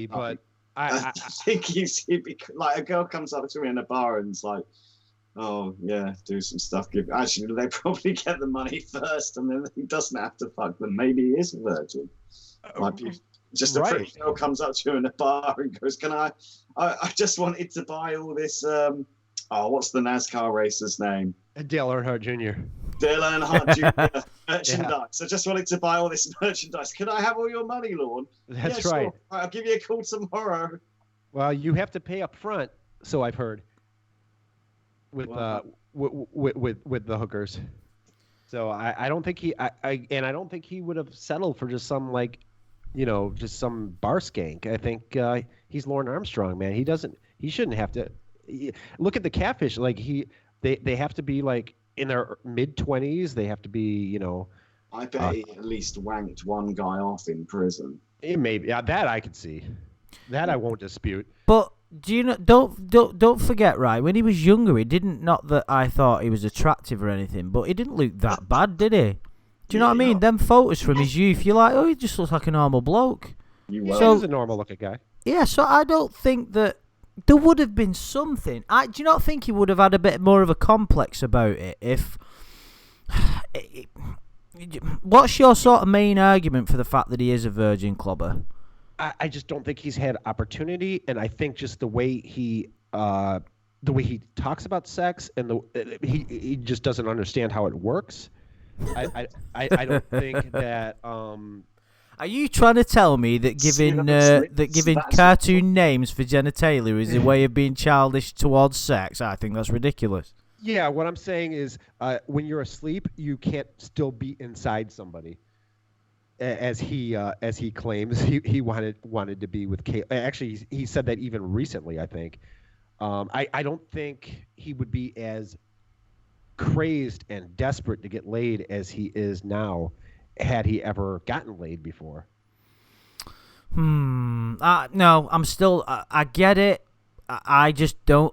but I think he'd be like, a girl comes up to me in a bar and is like, oh yeah, do some stuff. Actually, they probably get the money first, and then he doesn't have to fuck them. Maybe he is a virgin. Just a pretty girl comes up to you in a bar and goes, "Can I just wanted to buy all this. What's the NASCAR racer's name? Dale Earnhardt Jr. Dale Earnhardt Jr. merchandise. I just wanted to buy all this merchandise. Can I have all your money, Lorne? That's yeah, right. Sure. I'll give you a call tomorrow. Well, you have to pay up front, so I've heard. With the hookers, so I don't think I don't think he would have settled for just some just some bar skank. I think he's Lorne Armstrong, man. He shouldn't have to. Look at the catfish. Like they have to be like in their mid-20s. They have to be I bet he at least wanked one guy off in prison. Maybe that I could see. That I won't dispute. But do you know? Don't forget, right? When he was younger, he didn't. Not that I thought he was attractive or anything, but he didn't look that bad, did he? Do you know what I mean? Them photos from his youth, you're like, oh, he just looks like a normal bloke. He's a normal-looking guy. Yeah, so I don't think that there would have been something. Do you not think he would have had a bit more of a complex about it if... What's your sort of main argument for the fact that he is a virgin, Clobber? I just don't think he's had opportunity, and I think just the way he talks about sex and he just doesn't understand how it works. I don't think that. Are you trying to tell me that giving cartoon names for genitalia is a way of being childish towards sex? I think that's ridiculous. Yeah, what I'm saying is, when you're asleep, you can't still be inside somebody, as he claims he wanted to be with Kate. Actually, he said that even recently, I think. I don't think he would be as crazed and desperate to get laid as he is now, had he ever gotten laid before. No, I'm still... I get it. I just don't...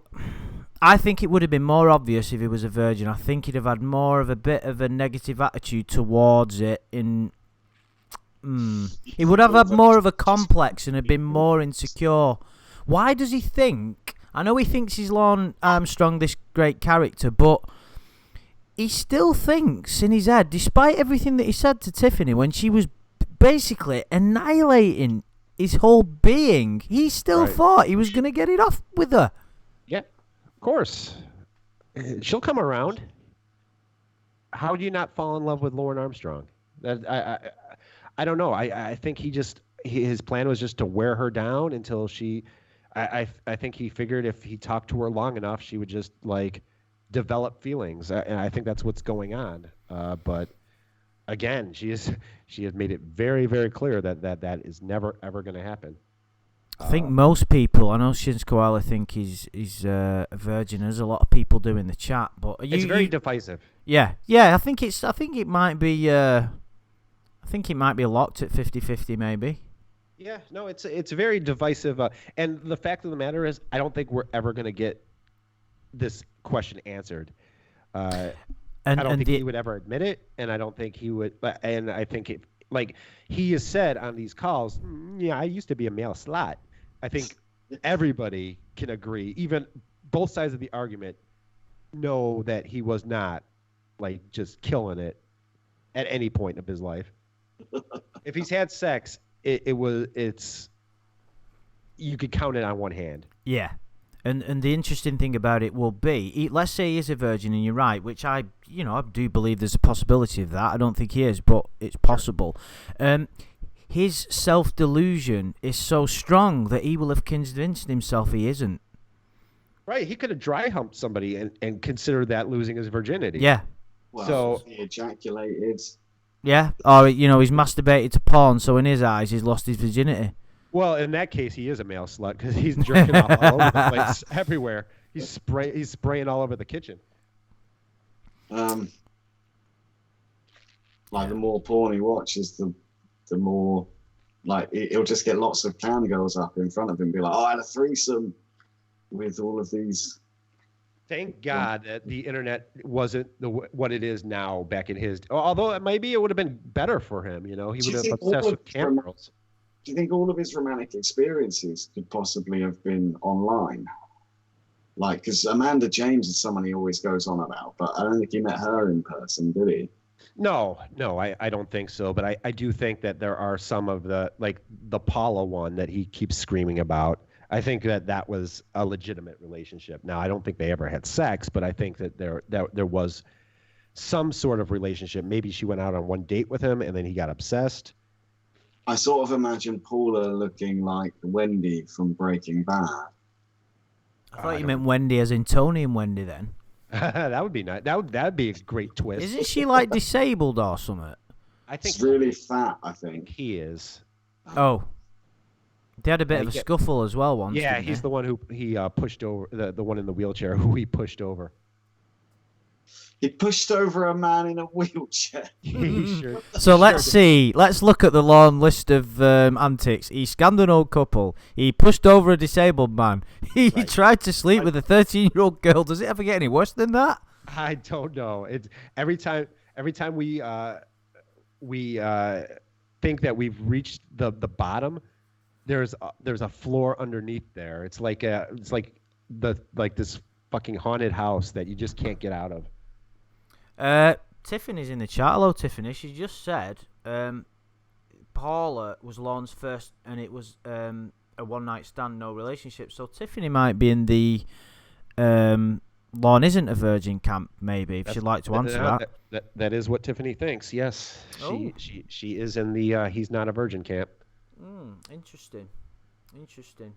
I think it would have been more obvious if he was a virgin. I think he'd have had more of a bit of a negative attitude towards it. He would have had more of a complex and have been more insecure. Why does he think... I know he thinks he's Lorne Armstrong, this great character, but he still thinks in his head, despite everything that he said to Tiffany when she was basically annihilating his whole being, he still thought he was going to get it off with her. Yeah, of course. She'll come around. How do you not fall in love with Lorne Armstrong? I don't know. I think his plan was just to wear her down until she... I think he figured if he talked to her long enough, she would just develop feelings, and I think that's what's going on. But again, she has made it very, very clear that is never ever going to happen. I think most people, I know Shin's Koala think he's a virgin. There's a lot of people do in the chat, but it's very divisive. Yeah. I think it might be locked at 50-50 maybe. Yeah, no, it's very divisive, and the fact of the matter is, I don't think we're ever going to get this question answered. I don't think he would ever admit it, and I don't think he would. And I think he has said on these calls, yeah, I used to be a male slut. I think everybody can agree, even both sides of the argument, know that he was not just killing it at any point of his life. If he's had sex, it's you could count it on one hand. Yeah. And the interesting thing about it will be, let's say he is a virgin, and you're right, which I do believe there's a possibility of that. I don't think he is, but it's possible. His self-delusion is so strong that he will have convinced himself he isn't. Right, he could have dry humped somebody and considered that losing his virginity. Yeah. Well, so he ejaculated. Yeah, or he's masturbated to porn, so in his eyes he's lost his virginity. Well, in that case, he is a male slut because he's jerking off all over the place, everywhere. He's spraying all over the kitchen. The more porn he watches, the more he'll just get lots of cam girls up in front of him, and be like, "Oh, I had a threesome with all of these." Thank God that the internet wasn't what it is now back in his. Although maybe it would have been better for him, He would have obsessed with cam girls. Do you think all of his romantic experiences could possibly have been online? Because Amanda James is someone he always goes on about, but I don't think he met her in person, did he? No, I don't think so. But I do think that there are some of the Paula one that he keeps screaming about. I think that was a legitimate relationship. Now, I don't think they ever had sex, but I think that there was some sort of relationship. Maybe she went out on one date with him, and then he got obsessed. I sort of imagine Paula looking like Wendy from Breaking Bad. I thought you meant Wendy as in Tony and Wendy then. That would be nice. That'd be a great twist. Isn't she disabled or something? I think she's really fat, I think. He is. Oh. They had a bit of a scuffle as well once. Yeah, he's the one who he pushed over, the one in the wheelchair who he pushed over. He pushed over a man in a wheelchair. So let's see. Let's look at the long list of antics. He scammed an old couple. He pushed over a disabled man. He tried to sleep with a 13-year-old girl. Does it ever get any worse than that? I don't know. It's every time we we think that we've reached the bottom, there's a floor underneath there. It's like this fucking haunted house that you just can't get out of. Tiffany's in the chat. Hello, Tiffany. She just said Paula was Lorne's first, and it was a one-night stand, no relationship. So Tiffany might be in the Lorne isn't a virgin camp, maybe, if she'd like to answer that. That is what Tiffany thinks, yes. Oh. She is in the he's not a virgin camp. Interesting.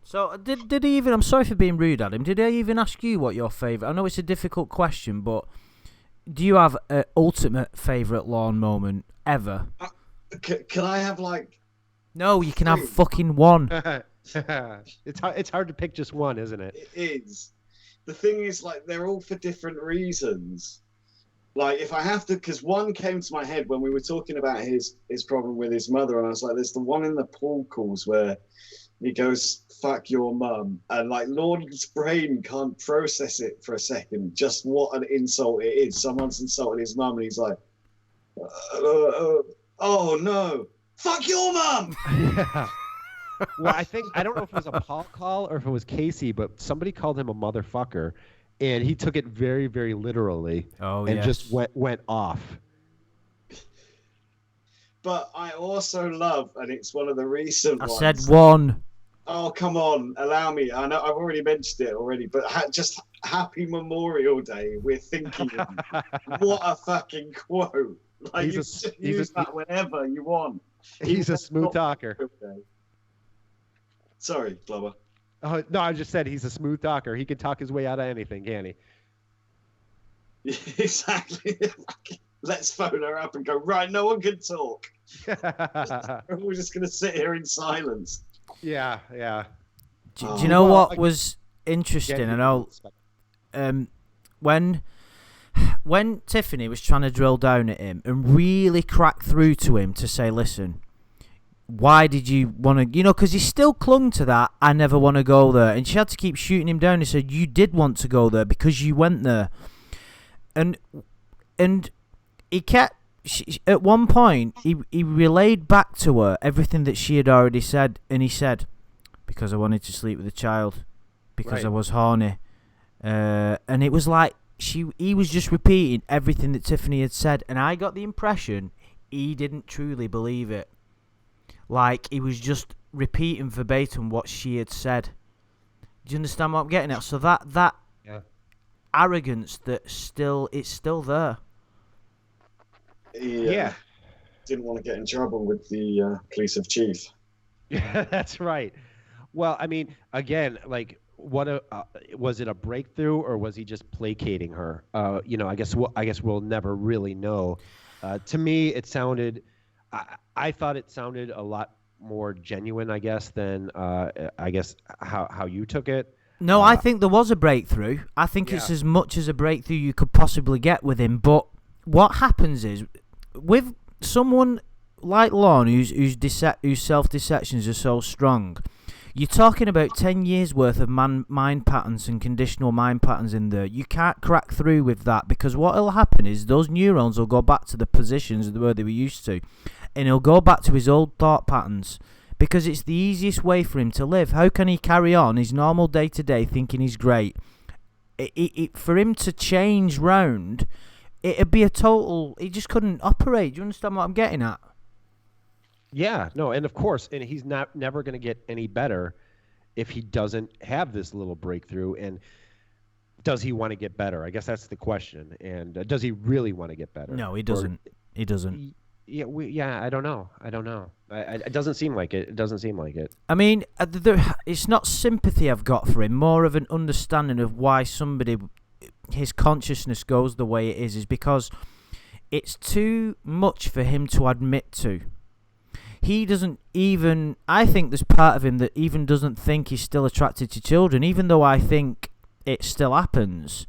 So did he even, I'm sorry for being rude, Adam, did he even ask you what your favourite, I know it's a difficult question, but do you have an ultimate favourite Lorne moment ever? Can I have like... No, you can have fucking one. It's hard to pick just one, isn't it? It is. The thing is, like, they're all for different reasons. Like, if I have to, because one came to my head when we were talking about his problem with his mother, and I was like, there's the one in the pool calls where he goes, "Fuck your mum," and like Lorne's brain can't process it for a second, just what an insult it is. Someone's insulted his mum, and he's like, "Oh no, fuck your mum." Yeah. Well, I don't know if it was a Paul call or if it was Casey, but somebody called him a motherfucker, and he took it very, very literally. And just went off. But I also love, and it's one of the recent ones. I said one. Oh, come on, allow me. I know I've already mentioned it already, but just Happy Memorial Day. We're thinking, what a fucking quote! Like you use that whenever you want. He's a smooth talker. Sorry, Clobbah. No, I just said he's a smooth talker. He can talk his way out of anything, can he? Exactly. Let's phone her up and go, right, no one can talk. We're just going to sit here in silence. Yeah. Do you know what was interesting? I know when Tiffany was trying to drill down at him and really crack through to him to say, listen, why did you want to, because he still clung to that, I never want to go there. And she had to keep shooting him down and said, you did want to go there because you went there. And he kept, at one point, he relayed back to her everything that she had already said. And he said, because I wanted to sleep with a child, because I was horny. And it was like, he was just repeating everything that Tiffany had said. And I got the impression he didn't truly believe it. Like, he was just repeating verbatim what she had said. Do you understand what I'm getting at? So that arrogance it's still there. Yeah. Didn't want to get in trouble with the police chief. Yeah, that's right. Well, I mean, again, like, was it a breakthrough or was he just placating her? I guess we'll never really know. To me, it sounded. I thought it sounded a lot more genuine, I guess, than how you took it. No, I think there was a breakthrough. I think it's as much as a breakthrough you could possibly get with him. But what happens is, with someone like Lorne, whose self-deceptions are so strong, you're talking about 10 years worth of mind patterns and conditional mind patterns in there. You can't crack through with that, because what will happen is those neurons will go back to the positions where they were used to, and he'll go back to his old thought patterns, because it's the easiest way for him to live. How can he carry on his normal day-to-day thinking he's great? For him to change round, it'd be a total... He just couldn't operate. Do you understand what I'm getting at? Yeah, no, and of course, and he's never going to get any better if he doesn't have this little breakthrough. And does he want to get better? I guess that's the question. And does he really want to get better? No, he doesn't. He doesn't. Yeah, I don't know. It doesn't seem like it. It doesn't seem like it. I mean, it's not sympathy I've got for him, more of an understanding of why his consciousness goes the way it is because it's too much for him to admit to. He doesn't even... I think there's part of him that even doesn't think he's still attracted to children. Even though I think it still happens,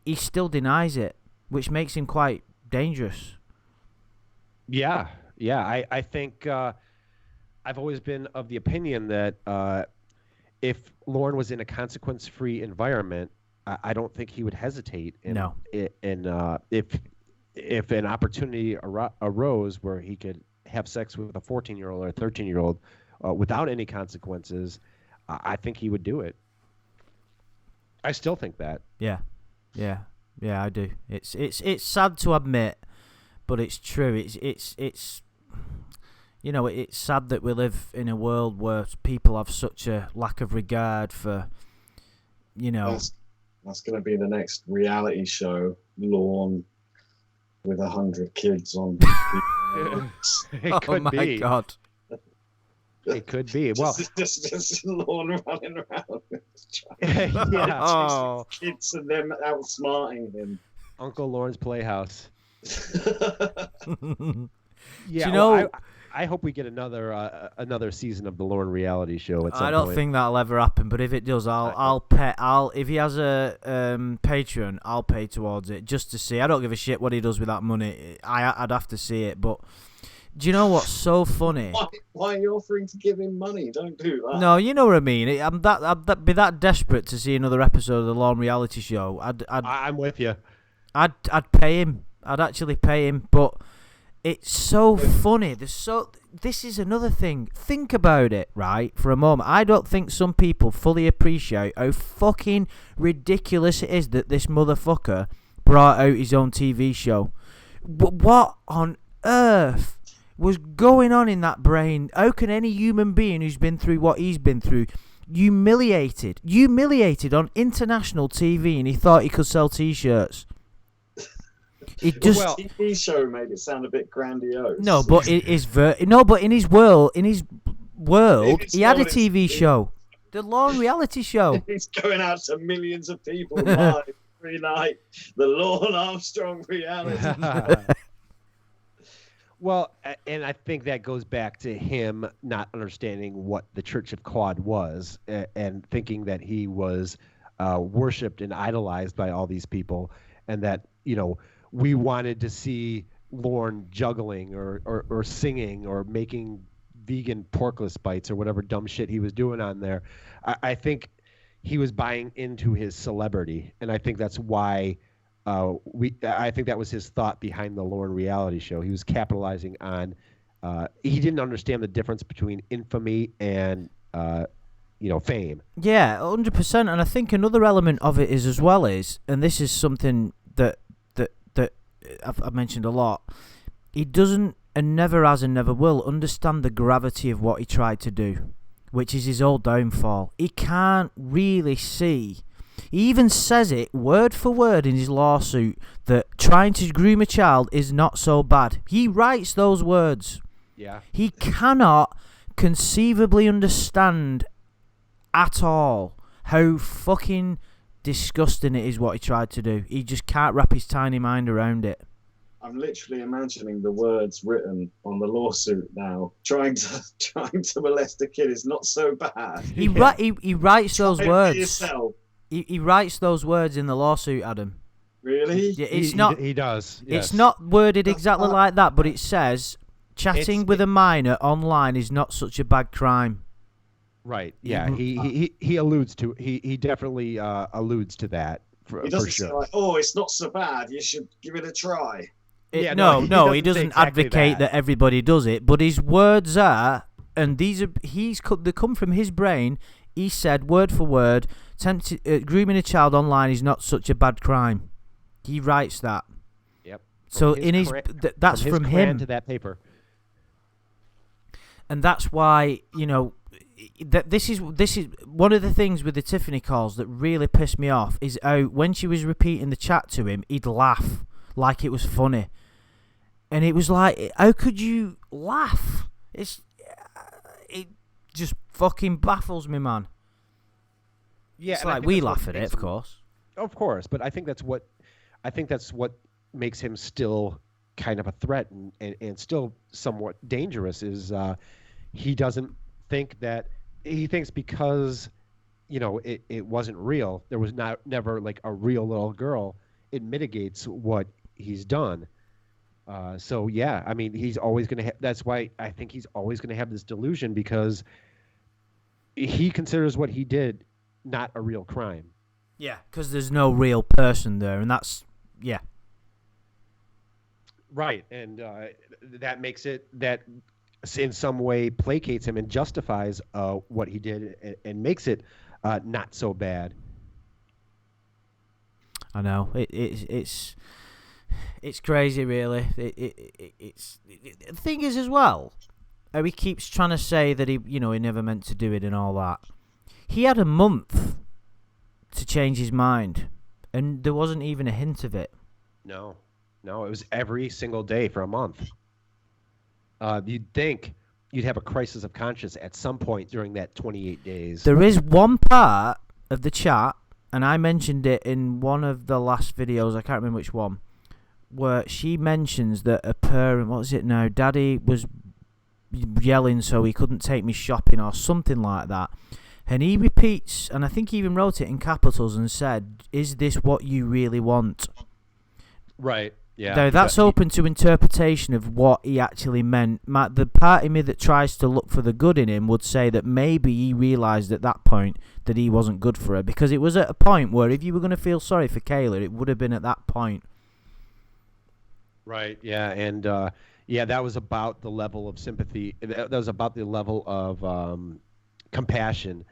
he still denies it, which makes him quite dangerous. Yeah. I think I've always been of the opinion that if Lorne was in a consequence-free environment, I don't think he would hesitate. No. And if if an opportunity arose where he could have sex with a 14-year-old or a 13-year-old without any consequences, I think he would do it. I still think that. Yeah, I do. It's sad to admit, but it's true. It's you know, it's sad that we live in a world where people have such a lack of regard for, you know. That's going to be the next reality show, Lawn with 100 kids on. It could oh my be. God. It could be. Well, just Lawn running around. Yeah. Oh. Kids and them outsmarting him. Uncle Lorne's Playhouse. Yeah, Do you know? well, I hope we get another season of the Lorne reality show at some point. I don't think that'll ever happen, but if it does, I'll pay. If he has a Patreon, I'll pay towards it just to see. I don't give a shit what he does with that money. I'd have to see it, but do you know what's so funny? Why are you offering to give him money? Don't do that. No, you know what I mean. I'd be that desperate to see another episode of the Lorne reality show. I'm with you. I'd pay him. I'd actually pay him, but it's so funny. This is another thing. Think about it, right, for a moment. I don't think some people fully appreciate how fucking ridiculous it is that this motherfucker brought out his own TV show. What on earth was going on in that brain? How can any human being who's been through what he's been through, humiliated on international TV, and he thought he could sell T-shirts? It just the TV show made it sound a bit grandiose. no, but in his world, he had a TV show, the Lorne reality show. He's going out to millions of people live every night. The Lorne Armstrong reality. Well, and I think that goes back to him not understanding what the Church of Cawd was, and thinking that he was worshipped and idolized by all these people, and that, you know, we wanted to see Lorne juggling or singing or making vegan porkless bites or whatever dumb shit he was doing on there. I think he was buying into his celebrity, and I think that's why I think that was his thought behind the Lorne reality show. He was capitalizing on he didn't understand the difference between infamy and fame. Yeah, 100%. And I think another element of it is, as well as, and this is something that I've mentioned a lot, he doesn't, and never has and never will, understand the gravity of what he tried to do, which is his old downfall. He can't really see. He even says it word for word in his lawsuit that trying to groom a child is not so bad. He writes those words. Yeah. He cannot conceivably understand at all how fucking disgusting it is what he tried to do. He just can't wrap his tiny mind around it. I'm literally imagining the words written on the lawsuit now. Trying to molest a kid is not so bad. He writes those words. Yourself. He writes those words in the lawsuit, Adam. Really? Yeah, it's not. He does. Yes. It's not worded exactly like that, but it says chatting with a minor online is not such a bad crime. Right. Yeah. He alludes to. He definitely alludes to that. He doesn't say like, "Oh, it's not so bad. You should give it a try." He doesn't advocate that everybody does it, but his words are, and they come from his brain. He said word for word, grooming a child online is not such a bad crime. He writes that. Yep. So that's from him to that paper. And that's why, that this is one of the things with the Tiffany calls that really pissed me off is how when she was repeating the chat to him, he'd laugh like it was funny. And it was like, how could you laugh? It just fucking baffles me, man. Yeah, it's like we laugh at it, of course. Of course, but I think that's what makes him still kind of a threat and still somewhat dangerous is he doesn't think that he thinks because it wasn't real, there was never like a real little girl, it mitigates what he's done. So yeah, I mean, he's always going to that's why I think he's always going to have this delusion, because he considers what he did not a real crime. Yeah, because there's no real person there, and that's, yeah. Right, and that makes it that in some way placates him and justifies what he did and makes it not so bad. I know it's crazy, really. The thing is as well, how he keeps trying to say that he never meant to do it and all that. He had a month to change his mind, and there wasn't even a hint of it. No, it was every single day for a month. You'd think you'd have a crisis of conscience at some point during that 28 days. There is one part of the chat, and I mentioned it in one of the last videos, I can't remember which one, where she mentions that a parent, what was it now, Daddy was yelling so he couldn't take me shopping or something like that. And he repeats, and I think he even wrote it in capitals and said, "Is this what you really want?" Right. Yeah. Now, that's open to interpretation of what he actually meant. The part of me that tries to look for the good in him would say that maybe he realised at that point that he wasn't good for her, because it was at a point where if you were going to feel sorry for Kayla, it would have been at that point. Right, yeah, and that was about the level of sympathy. That was about the level of compassion.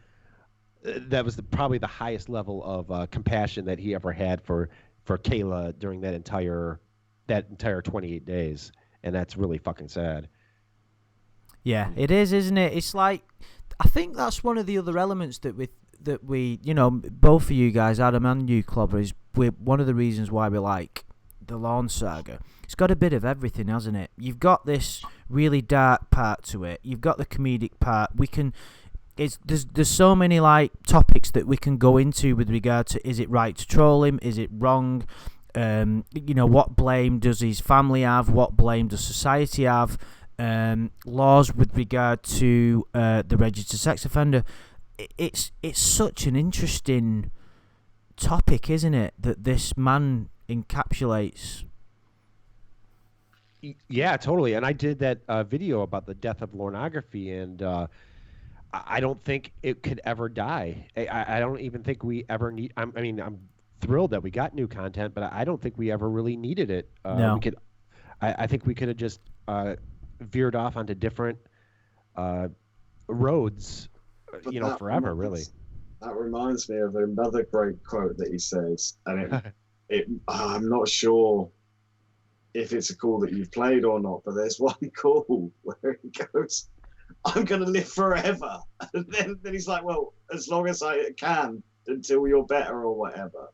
That was probably the highest level of compassion that he ever had for Kayla during that entire 28 days, and that's really fucking sad. Yeah, it is, isn't it? It's like, I think that's one of the other elements that we both of you guys, Adam and you, Clobber, is one of the reasons why we like the Lawn Saga. It's got a bit of everything, hasn't it? You've got this really dark part to it. You've got the comedic part. There's so many like topics that we can go into with regard to, is it right to troll him? Is it wrong? What blame does his family have? What blame does society have? Laws with regard to the registered sex offender. It's such an interesting topic, isn't it? That this man encapsulates. Yeah, totally. And I did that video about the death of pornography, and I don't think it could ever die. I don't even think we ever need. I'm thrilled that we got new content, but I don't think we ever really needed it. No. I think we could have just veered off onto different roads, forever, really. That reminds me of another great quote that he says, and I'm not sure if it's a call that you've played or not, but there's one call where he goes, "I'm going to live forever." And then he's like, "Well, as long as I can, until you're better or whatever."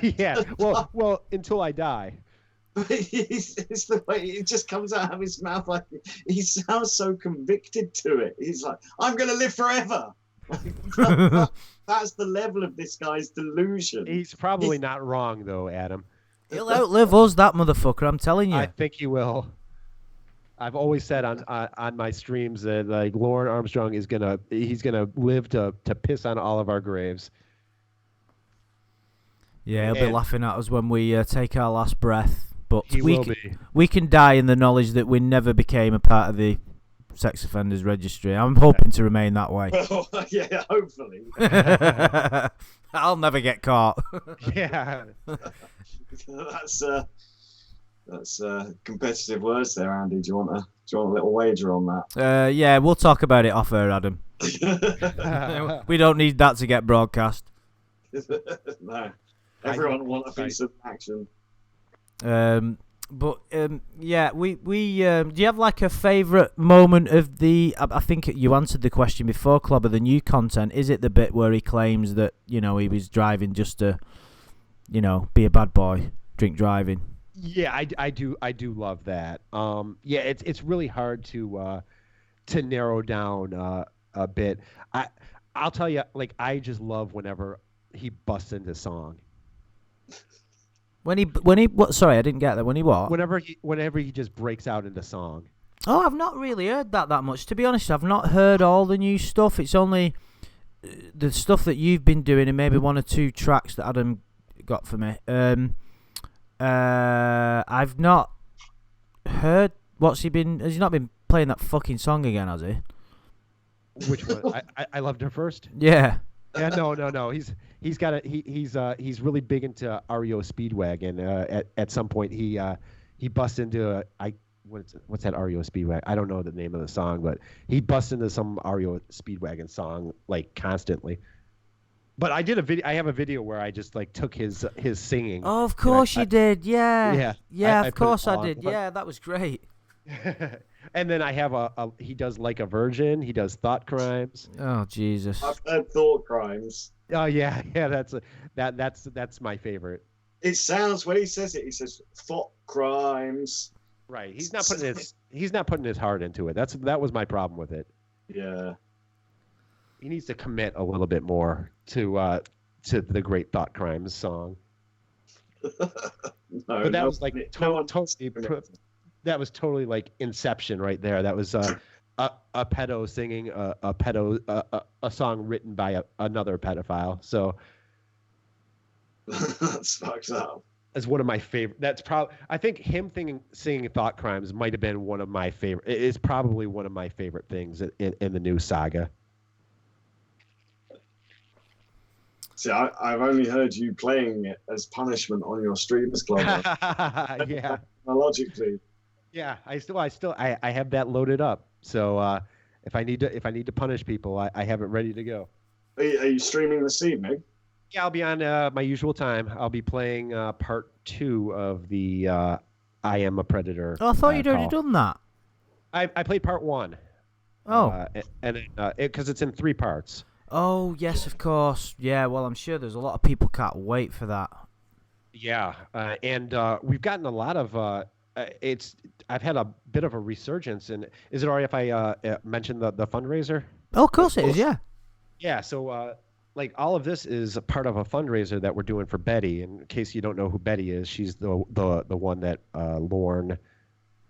Yeah, well, until I die. It's the way it just comes out of his mouth. Like, he sounds so convicted to it. He's like, "I'm going to live forever." That's the level of this guy's delusion. He's probably not wrong, though, Adam. He'll outlive us, that motherfucker, I'm telling you. I think he will. I've always said on my streams that like Lauren Armstrong he's gonna live to piss on all of our graves. Yeah, he'll be laughing at us when we take our last breath. But we can die in the knowledge that we never became a part of the sex offenders registry. I'm hoping to remain that way. Well, yeah, hopefully. I'll never get caught. Yeah. That's competitive words there, Andy. Do you want a little wager on that? Yeah, we'll talk about it off air, Adam. We don't need that to get broadcast. No. Everyone wants a piece of action. Yeah, we do you have like a favourite moment of the? I think you answered the question before, Clobber. The new content, is it the bit where he claims that he was driving just to, be a bad boy, drink driving? Yeah, I do love that. Yeah, it's really hard to narrow down a bit. I'll tell you, like, I just love whenever he busts into song. When he what? Sorry, I didn't get that. When he what? Whenever he just breaks out into song. Oh, I've not really heard that much. To be honest, I've not heard all the new stuff. It's only the stuff that you've been doing and maybe one or two tracks that Adam got for me. I've not heard. Has he not been playing that fucking song again? Has he? Which one? I loved her first. Yeah. Yeah, no. He's really big into REO Speedwagon. At some point he he busts into what's that REO Speedwagon? I don't know the name of the song, but he busts into some REO Speedwagon song like constantly. But I did a video. I have a video where I just like took his singing. Oh, of course you did. Yeah. Yeah. Of course I did. Yeah, that was great. And then I have he does Like a Virgin. He does Thought Crimes. Oh, Jesus. I've heard Thought Crimes. Oh yeah, that's my favorite. It sounds when he says it, he says Thought Crimes. Right. He's not putting his heart into it. That was my problem with it. Yeah. He needs to commit a little bit more to the great Thought Crimes song. But that was like totally. That was totally like Inception right there. That was a pedo singing a song written by another pedophile. So that's fucked up. That's one of my favorite. That's probably. I think him singing Thought Crimes might have been one of my favorite. It is probably one of my favorite things in the new saga. See, I've only heard you playing it as punishment on your streamers club. Yeah. Logically. Yeah, I have that loaded up. So if I need to punish people, I have it ready to go. Are you streaming this evening? Yeah, I'll be on my usual time. I'll be playing part 2 of the I Am a Predator. Oh, I thought you'd already done that. I played part 1. Oh. Because it's in 3 parts. Oh, yes, of course. Yeah, well, I'm sure there's a lot of people can't wait for that. Yeah, and we've gotten a lot of. I've had a bit of a resurgence, and is it all right if I mention the fundraiser? Oh, of course it is. Yeah. Yeah. So, like, all of this is a part of a fundraiser that we're doing for Betty. In case you don't know who Betty is, she's the one that Lorne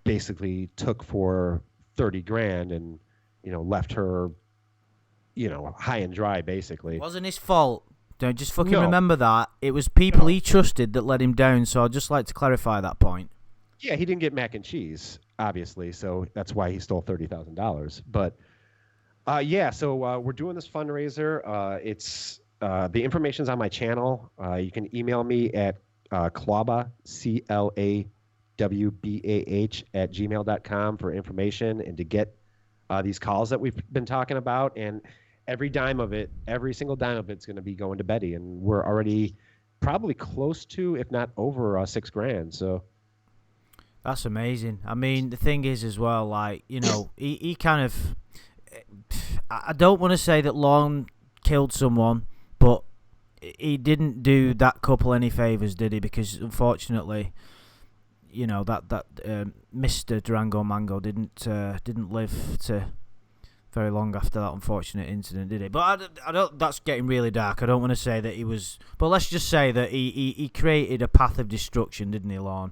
basically took for $30,000 and left her high and dry, basically. It wasn't his fault. Don't just fucking remember that. It was people he trusted that let him down, so I'd just like to clarify that point. Yeah, he didn't get mac and cheese, obviously, so that's why he stole $30,000. But, so we're doing this fundraiser. It's the information's on my channel. You can email me at clobbah, CLAWBAH, @gmail.com for information and to get these calls that we've been talking about. And every single dime of it's going to be going to Betty, and we're already probably close to, if not over, $6,000. So that's amazing. I mean, the thing is as well, like he kind of. I don't want to say that Lorne killed someone, but he didn't do that couple any favors, did he? Because unfortunately, that Mr. Durango Mango didn't live to very long after that unfortunate incident, did he? But I don't. That's getting really dark. I don't want to say that he was, but let's just say that he created a path of destruction, didn't he, Lorne?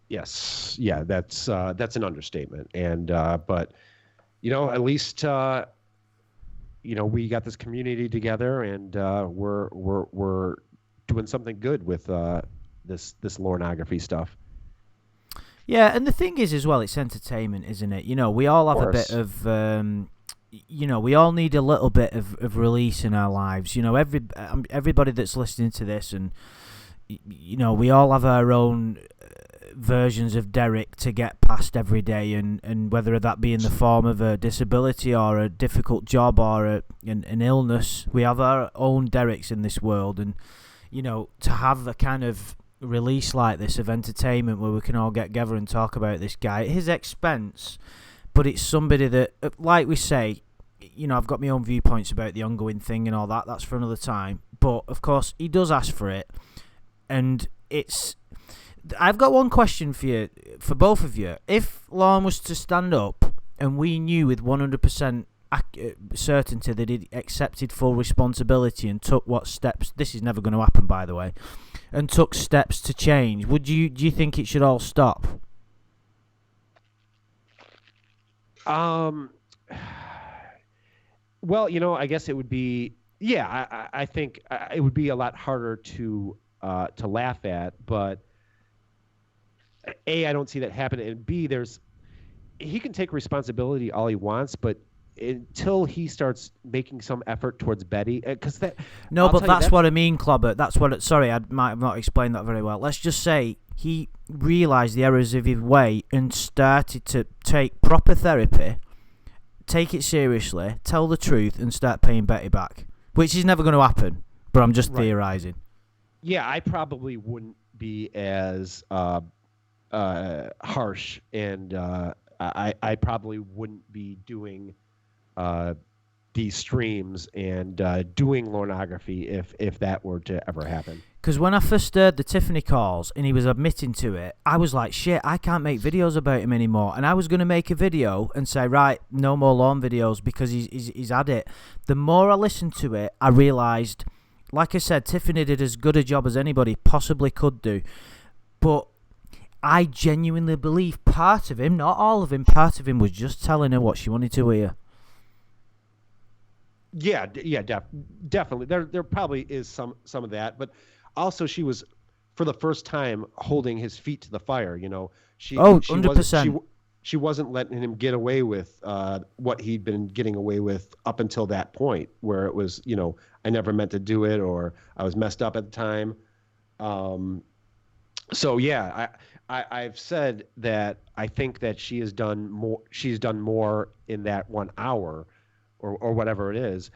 Yes, yeah, that's an understatement. And but at least we got this community together, and we're doing something good with this Lornography stuff. Yeah, and the thing is as well, it's entertainment, isn't it? We all have a bit of, we all need a little bit of release in our lives. Everybody that's listening to this, and we all have our own versions of Derek to get past every day, and whether that be in the form of a disability or a difficult job or an illness, we have our own Dereks in this world, and to have a kind of release like this of entertainment where we can all get together and talk about this guy at his expense, but it's somebody that, like we say, I've got my own viewpoints about the ongoing thing and all that. That's for another time. But of course, he does ask for it, and I've got one question for you, for both of you. If Lorne was to stand up and we knew with 100% certainty that he'd accepted full responsibility and took what steps, this is never going to happen, by the way, and took steps to change, do you think it should all stop? Well, I guess it would be, I think it would be a lot harder to laugh at, but A, I don't see that happening, and B, he can take responsibility all he wants, but until he starts making some effort towards Betty, because that. No, I'll but tell you, that's what I mean, Clobber. That's what. Sorry, I might have not explained that very well. Let's just say he realised the errors of his way and started to take proper therapy, take it seriously, tell the truth, and start paying Betty back, which is never going to happen. But I'm just theorising. Yeah, I probably wouldn't be as harsh, and I probably wouldn't be doing these streams and doing pornography if that were to ever happen. Because when I first heard the Tiffany calls and he was admitting to it, I was like, shit, I can't make videos about him anymore. And I was going to make a video and say, right, no more lawn videos because he's had it. The more I listened to it, I realised, like I said, Tiffany did as good a job as anybody possibly could do. But I genuinely believe part of him, not all of him, part of him was just telling her what she wanted to hear. Yeah, definitely. There probably is some of that, but also she was, for the first time, holding his feet to the fire. You know, she 100%. She wasn't letting him get away with what he'd been getting away with up until that point, where it was, you know, I never meant to do it, or I was messed up at the time. So yeah, I've said that I think that she has done more. She's done more in that 1 hour, or whatever it is,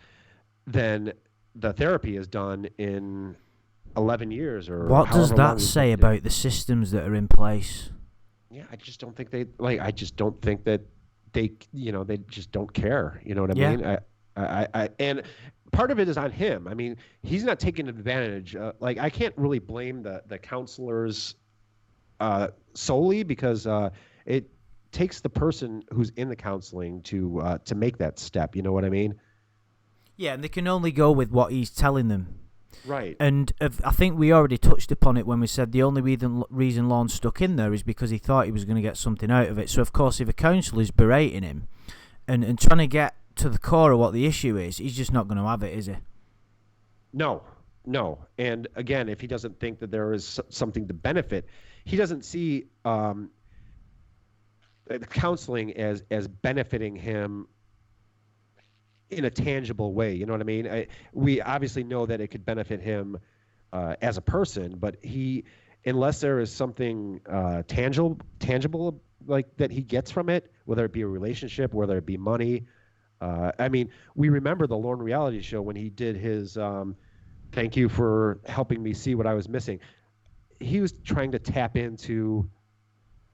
than the therapy is done in 11 years. Or what does that say about the systems that are in place? Yeah, I just don't think they like. I just don't think that they, you know, they just don't care. You know what I mean? I and part of it is on him. I mean, he's not taking advantage. Like, I can't really blame the counselors solely, because it takes the person who's in the counseling to make that step. You know what I mean? Yeah, and they can only go with what he's telling them. Right. And I think we already touched upon it when we said the only reason Lorne stuck in there is because he thought he was going to get something out of it. So, of course, if a counsellor is berating him and trying to get to the core of what the issue is, he's just not going to have it, is he? No. And again, if he doesn't think that there is something to benefit, he doesn't see counseling as benefiting him in a tangible way. You know what I mean? We obviously know that it could benefit him as a person, but unless there is something tangible like that he gets from it, whether it be a relationship, whether it be money. I mean, we remember the Lorne reality show when he did his thank you for helping me see what I was missing. He was trying to tap into,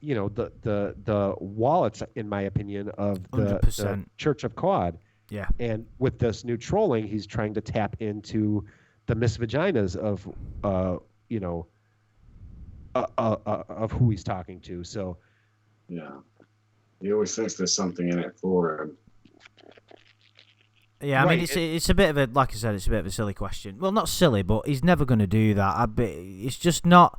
you know, the wallets, in my opinion, of the Church of God. Yeah. And with this new trolling, he's trying to tap into the Miss Vaginas of, you know, of who he's talking to. So. Yeah. He always thinks there's something in it for him. Yeah, I mean, it's a bit of a, like I said, it's a bit of a silly question. Well, not silly, but he's never going to do that. It's just not.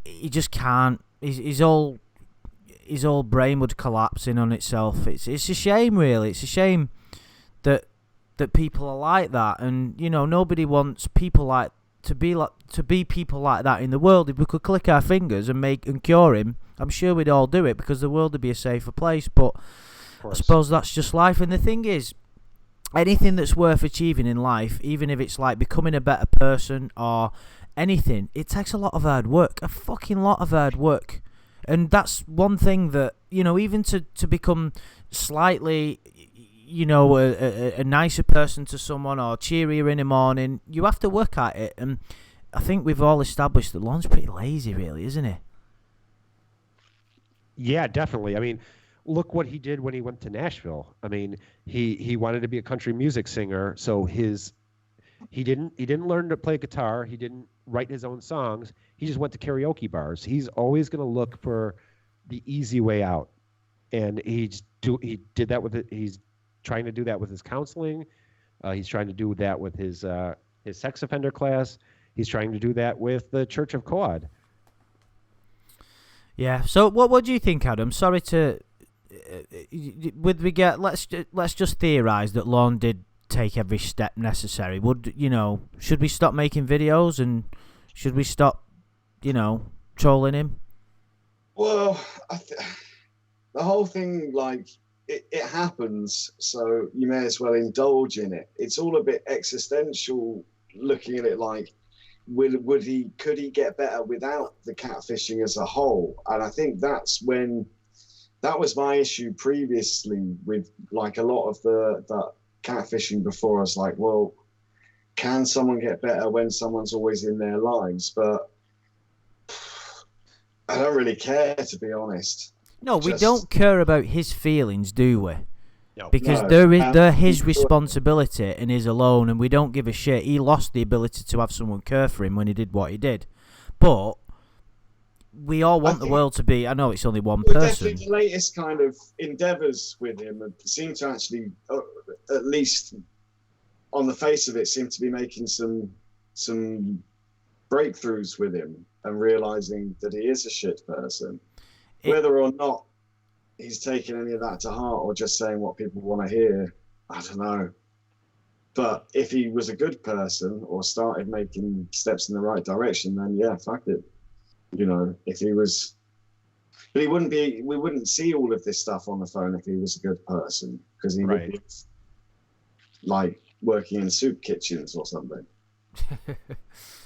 He just can't. His whole brain would collapse in on itself. It's a shame, really. It's a shame that people are like that, and you know, nobody wants people like to be people like that in the world. If we could click our fingers and cure him, I'm sure we'd all do it because the world would be a safer place. But I suppose that's just life. And the thing is, anything that's worth achieving in life, even if it's like becoming a better person or anything, it takes a lot of hard work, a fucking lot of hard work. And that's one thing that, you know, even to become slightly, you know, a nicer person to someone or cheerier in the morning, you have to work at it. And I think we've all established that Lorne's pretty lazy, really, isn't he? Yeah, definitely. I mean, look what he did when he went to Nashville. I mean, he wanted to be a country music singer, so he didn't learn to play guitar. He didn't write his own songs. He just went to karaoke bars. He's always going to look for the easy way out, and he did that with it. He's trying to do that with his counseling. He's trying to do that with his sex offender class. He's trying to do that with the Church of God. Yeah. So what do you think, Adam? Sorry to let's just theorize that Lorne did take every step necessary. Should we stop making videos, and should we stop, trolling him? Well, the whole thing, like, it happens, so you may as well indulge in it. It's all a bit existential, looking at it like, could he get better without the catfishing as a whole? And I think that was my issue previously with like a lot of that catfishing before. I was like, well, can someone get better when someone's always in their lives? But I don't really care, to be honest. No, we don't care about his feelings, do we? No. Because they're his responsibility and his alone, and we don't give a shit. He lost the ability to have someone care for him when he did what he did. But we all want the world to be... I know it's only one person. Definitely the latest kind of endeavours with him seem to actually, at least on the face of it, seem to be making some breakthroughs with him and realising that he is a shit person. Whether or not he's taking any of that to heart or just saying what people want to hear, I don't know. But if he was a good person or started making steps in the right direction, then yeah, fuck it. You know, if he was... But we wouldn't see all of this stuff on the phone if he was a good person, because he would be like working in soup kitchens or something.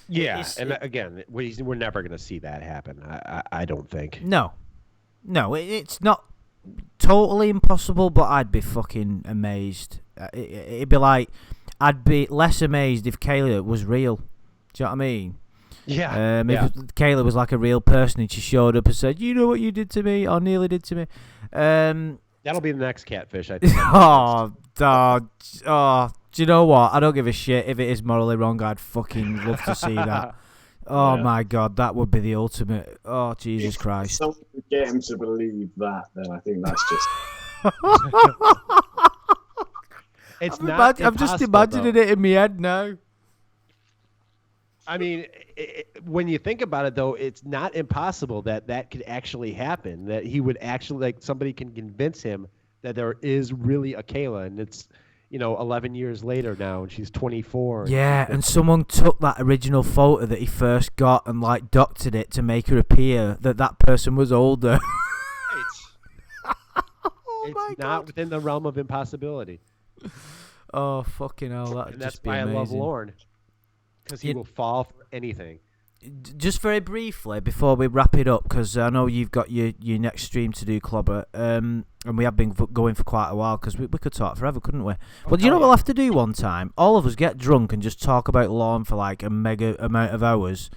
Yeah, and again, we're never going to see that happen, I don't think. No, it's not totally impossible, but I'd be fucking amazed. It'd be like, I'd be less amazed if Kayla was real. Do you know what I mean? Yeah. If Kayla was like a real person and she showed up and said, you know what you did to me, or nearly did to me. That'll be the next catfish, I think. Do you know what? I don't give a shit if it is morally wrong. I'd fucking love to see that. Oh my God, that would be the ultimate. Oh, Jesus Christ. If someone could get him to believe that, then I think that's just... I'm just imagining it in my head now. I mean, when you think about it, though, it's not impossible that could actually happen. That he would actually, like, somebody can convince him that there is really a Kayla, and it's, 11 years later now, and she's 24. Yeah, and someone took that original photo that he first got and, like, doctored it to make her appear that person was older. Right. It's not within the realm of impossibility. Oh, fucking hell, that'd just be amazing. That's why I love Lorne. Because he will fall for anything. Just very briefly before we wrap it up, because I know you've got your next stream to do, Clobber, and we have been going for quite a while, because we could talk forever, couldn't we? Well, do you know what we'll have to do one time? All of us get drunk and just talk about Lorne for like a mega amount of hours.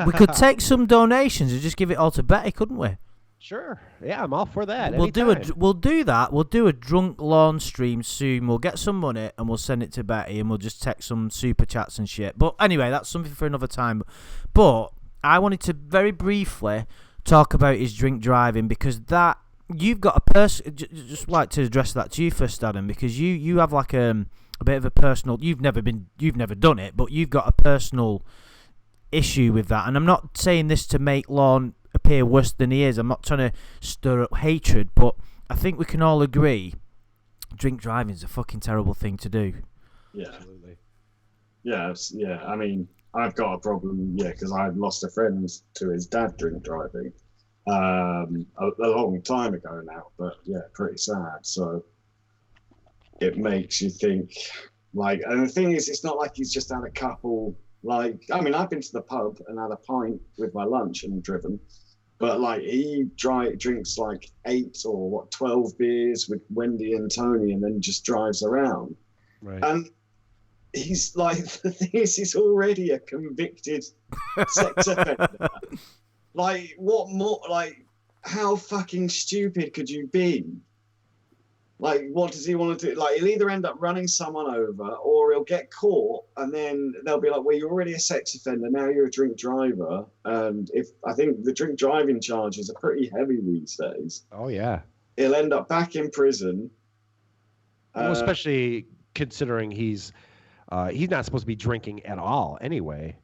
We could take some donations and just give it all to Betty, couldn't we? Sure. Yeah, I'm all for that. We'll do that. We'll do a drunk Lorne stream soon. We'll get some money and we'll send it to Betty, and we'll just text some super chats and shit. But anyway, that's something for another time. But I wanted to very briefly talk about his drink driving, because that you've got a person. Just like to address that to you first, Adam, because you have like a bit of a personal. You've never done it, but you've got a personal issue with that. And I'm not saying this to make Lorne appear worse than he is. I'm not trying to stir up hatred, but I think we can all agree drink driving is a fucking terrible thing to do. Yeah, absolutely. Yeah. I mean, I've got a problem. Yeah, because I've lost a friend to his dad drink driving a long time ago now. But yeah, pretty sad. So it makes you think. Like, and the thing is, it's not like he's just had a couple. Like, I mean, I've been to the pub and had a pint with my lunch and driven, but like he drinks like 12 beers with Wendy and Tony, and then just drives around. Right. And he's like, the thing is, he's already a convicted sex offender. Like, what more? Like, how fucking stupid could you be? Like, what does he want to do? Like, he'll either end up running someone over, or he'll get caught, and then they'll be like, well, you're already a sex offender, now you're a drink driver. And I think the drink driving charges are pretty heavy these days. Oh, yeah. He'll end up back in prison. Well, especially considering he's not supposed to be drinking at all anyway.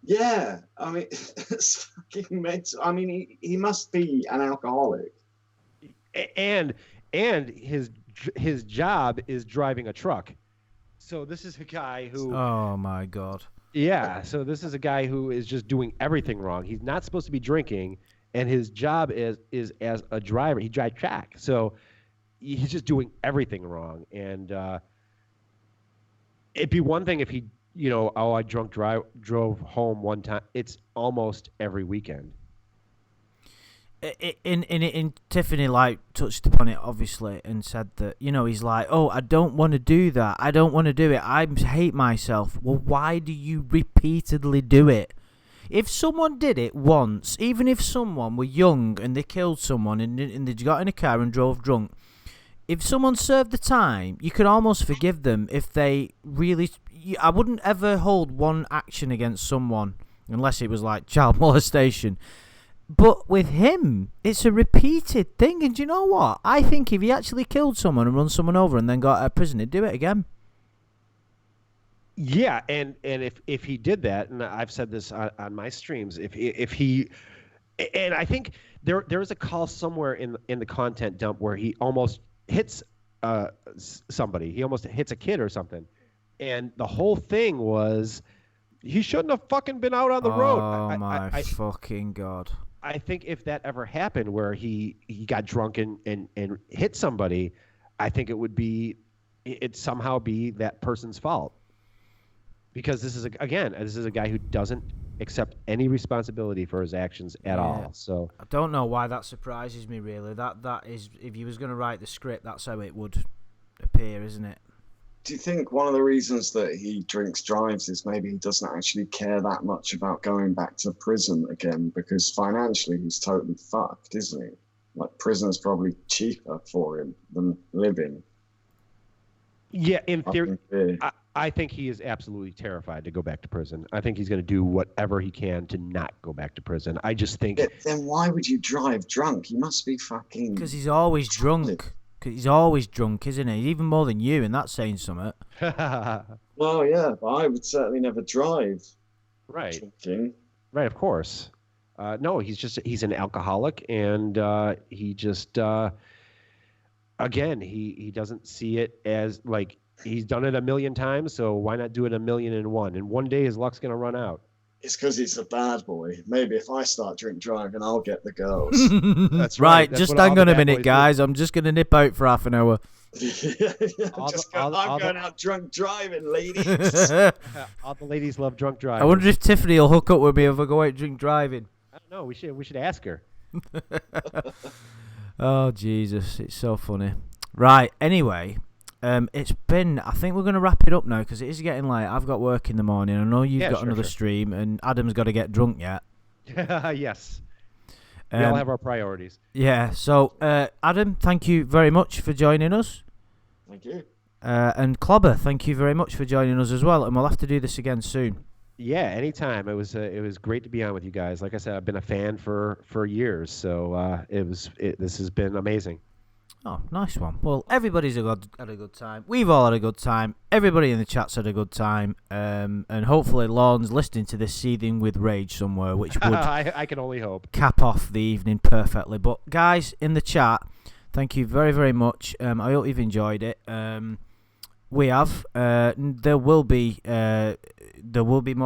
Yeah. I mean, it's fucking mental. I mean, he must be an alcoholic. And his job is driving a truck. So this is a guy who... Oh, my God. Yeah, so this is a guy who is just doing everything wrong. He's not supposed to be drinking, and his job is as a driver. He drives track. So he's just doing everything wrong. And it'd be one thing if he, I drove home one time. It's almost every weekend. In Tiffany touched upon it obviously and said that he's like, oh, I don't want to do that, I don't want to do it, I hate myself. Well, why do you repeatedly do it? If someone did it once, even if someone were young and they killed someone and they got in a car and drove drunk, if someone served the time, you could almost forgive them if they really. I wouldn't ever hold one action against someone unless it was like child molestation. But with him, it's a repeated thing. And do you know what? I think if he actually killed someone and run someone over and then got out of prison, he'd do it again. Yeah, and if he did that, and I've said this on my streams, if he, and I think there is a call somewhere in the content dump where he almost hits somebody. He almost hits a kid or something. And the whole thing was he shouldn't have fucking been out on the road. Oh, my fucking God. I think if that ever happened where he got drunk and hit somebody, I think it'd somehow be that person's fault. Because this is a guy who doesn't accept any responsibility for his actions at all. So I don't know why that surprises me really. That is, if he was going to write the script, that's how it would appear, isn't it? Do you think one of the reasons that he drinks drives is maybe he doesn't actually care that much about going back to prison again, because financially he's totally fucked, isn't he? Like, prison's probably cheaper for him than living. Yeah, in theory, I think he is absolutely terrified to go back to prison. I think he's going to do whatever he can to not go back to prison. I just think... Then why would you drive drunk? You must be fucking... Because he's always drunk. He's always drunk, isn't he? Even more than you, and that's saying something. Well, yeah, but I would certainly never drive. Right. Drinking. Right, of course. No, he's an alcoholic, and he just, again, he doesn't see it as, like, he's done it a million times, so why not do it 1,000,001? And one day his luck's going to run out. It's because he's a bad boy. Maybe if I start driving, I'll get the girls. That's right. That's just hang on a minute, guys. I'm just going to nip out for half an hour. I'm going out drunk driving, ladies. All the ladies love drunk driving. I wonder if Tiffany will hook up with me if I go out drink driving. I don't know. We should ask her. Oh, Jesus. It's so funny. Right. Anyway. It's been. I think we're going to wrap it up now because it is getting late. I've got work in the morning. I know you've got another stream, and Adam's got to get drunk yet. Yes. We all have our priorities. Yeah. So, Adam, thank you very much for joining us. Thank you. And Clobbah, thank you very much for joining us as well. And we'll have to do this again soon. Yeah, anytime. It was great to be on with you guys. Like I said, I've been a fan for years, so this has been amazing. Oh, nice one. Well, everybody's had a good time. We've all had a good time. Everybody in the chat's had a good time. And hopefully Lorne's listening to this seething with rage somewhere, which would I can only hope cap off the evening perfectly. But guys in the chat, thank you very, very much. I hope you've enjoyed it. We have. There will be more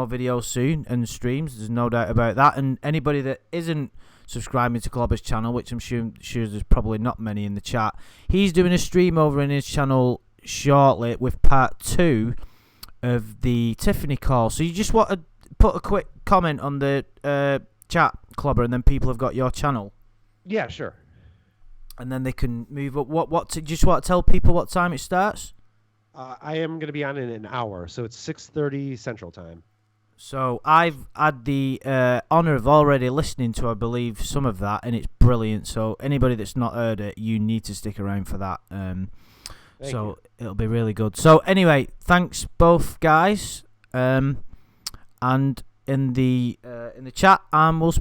videos soon and streams. There's no doubt about that. And anybody that isn't subscribing to Clobbah's channel, which I'm sure there's probably not many in the chat, he's doing a stream over in his channel shortly with part 2 of the Tiffany call. So you just want to put a quick comment on the chat, Clobbah, and then people have got your channel. Yeah, sure. And then they can move up. Just want to tell people what time it starts? I am going to be on in an hour, so it's 6:30 Central Time. So I've had the honour of already listening to, I believe, some of that, and it's brilliant. So anybody that's not heard it, you need to stick around for that. It'll be really good. So anyway, thanks both guys. And in the chat, we'll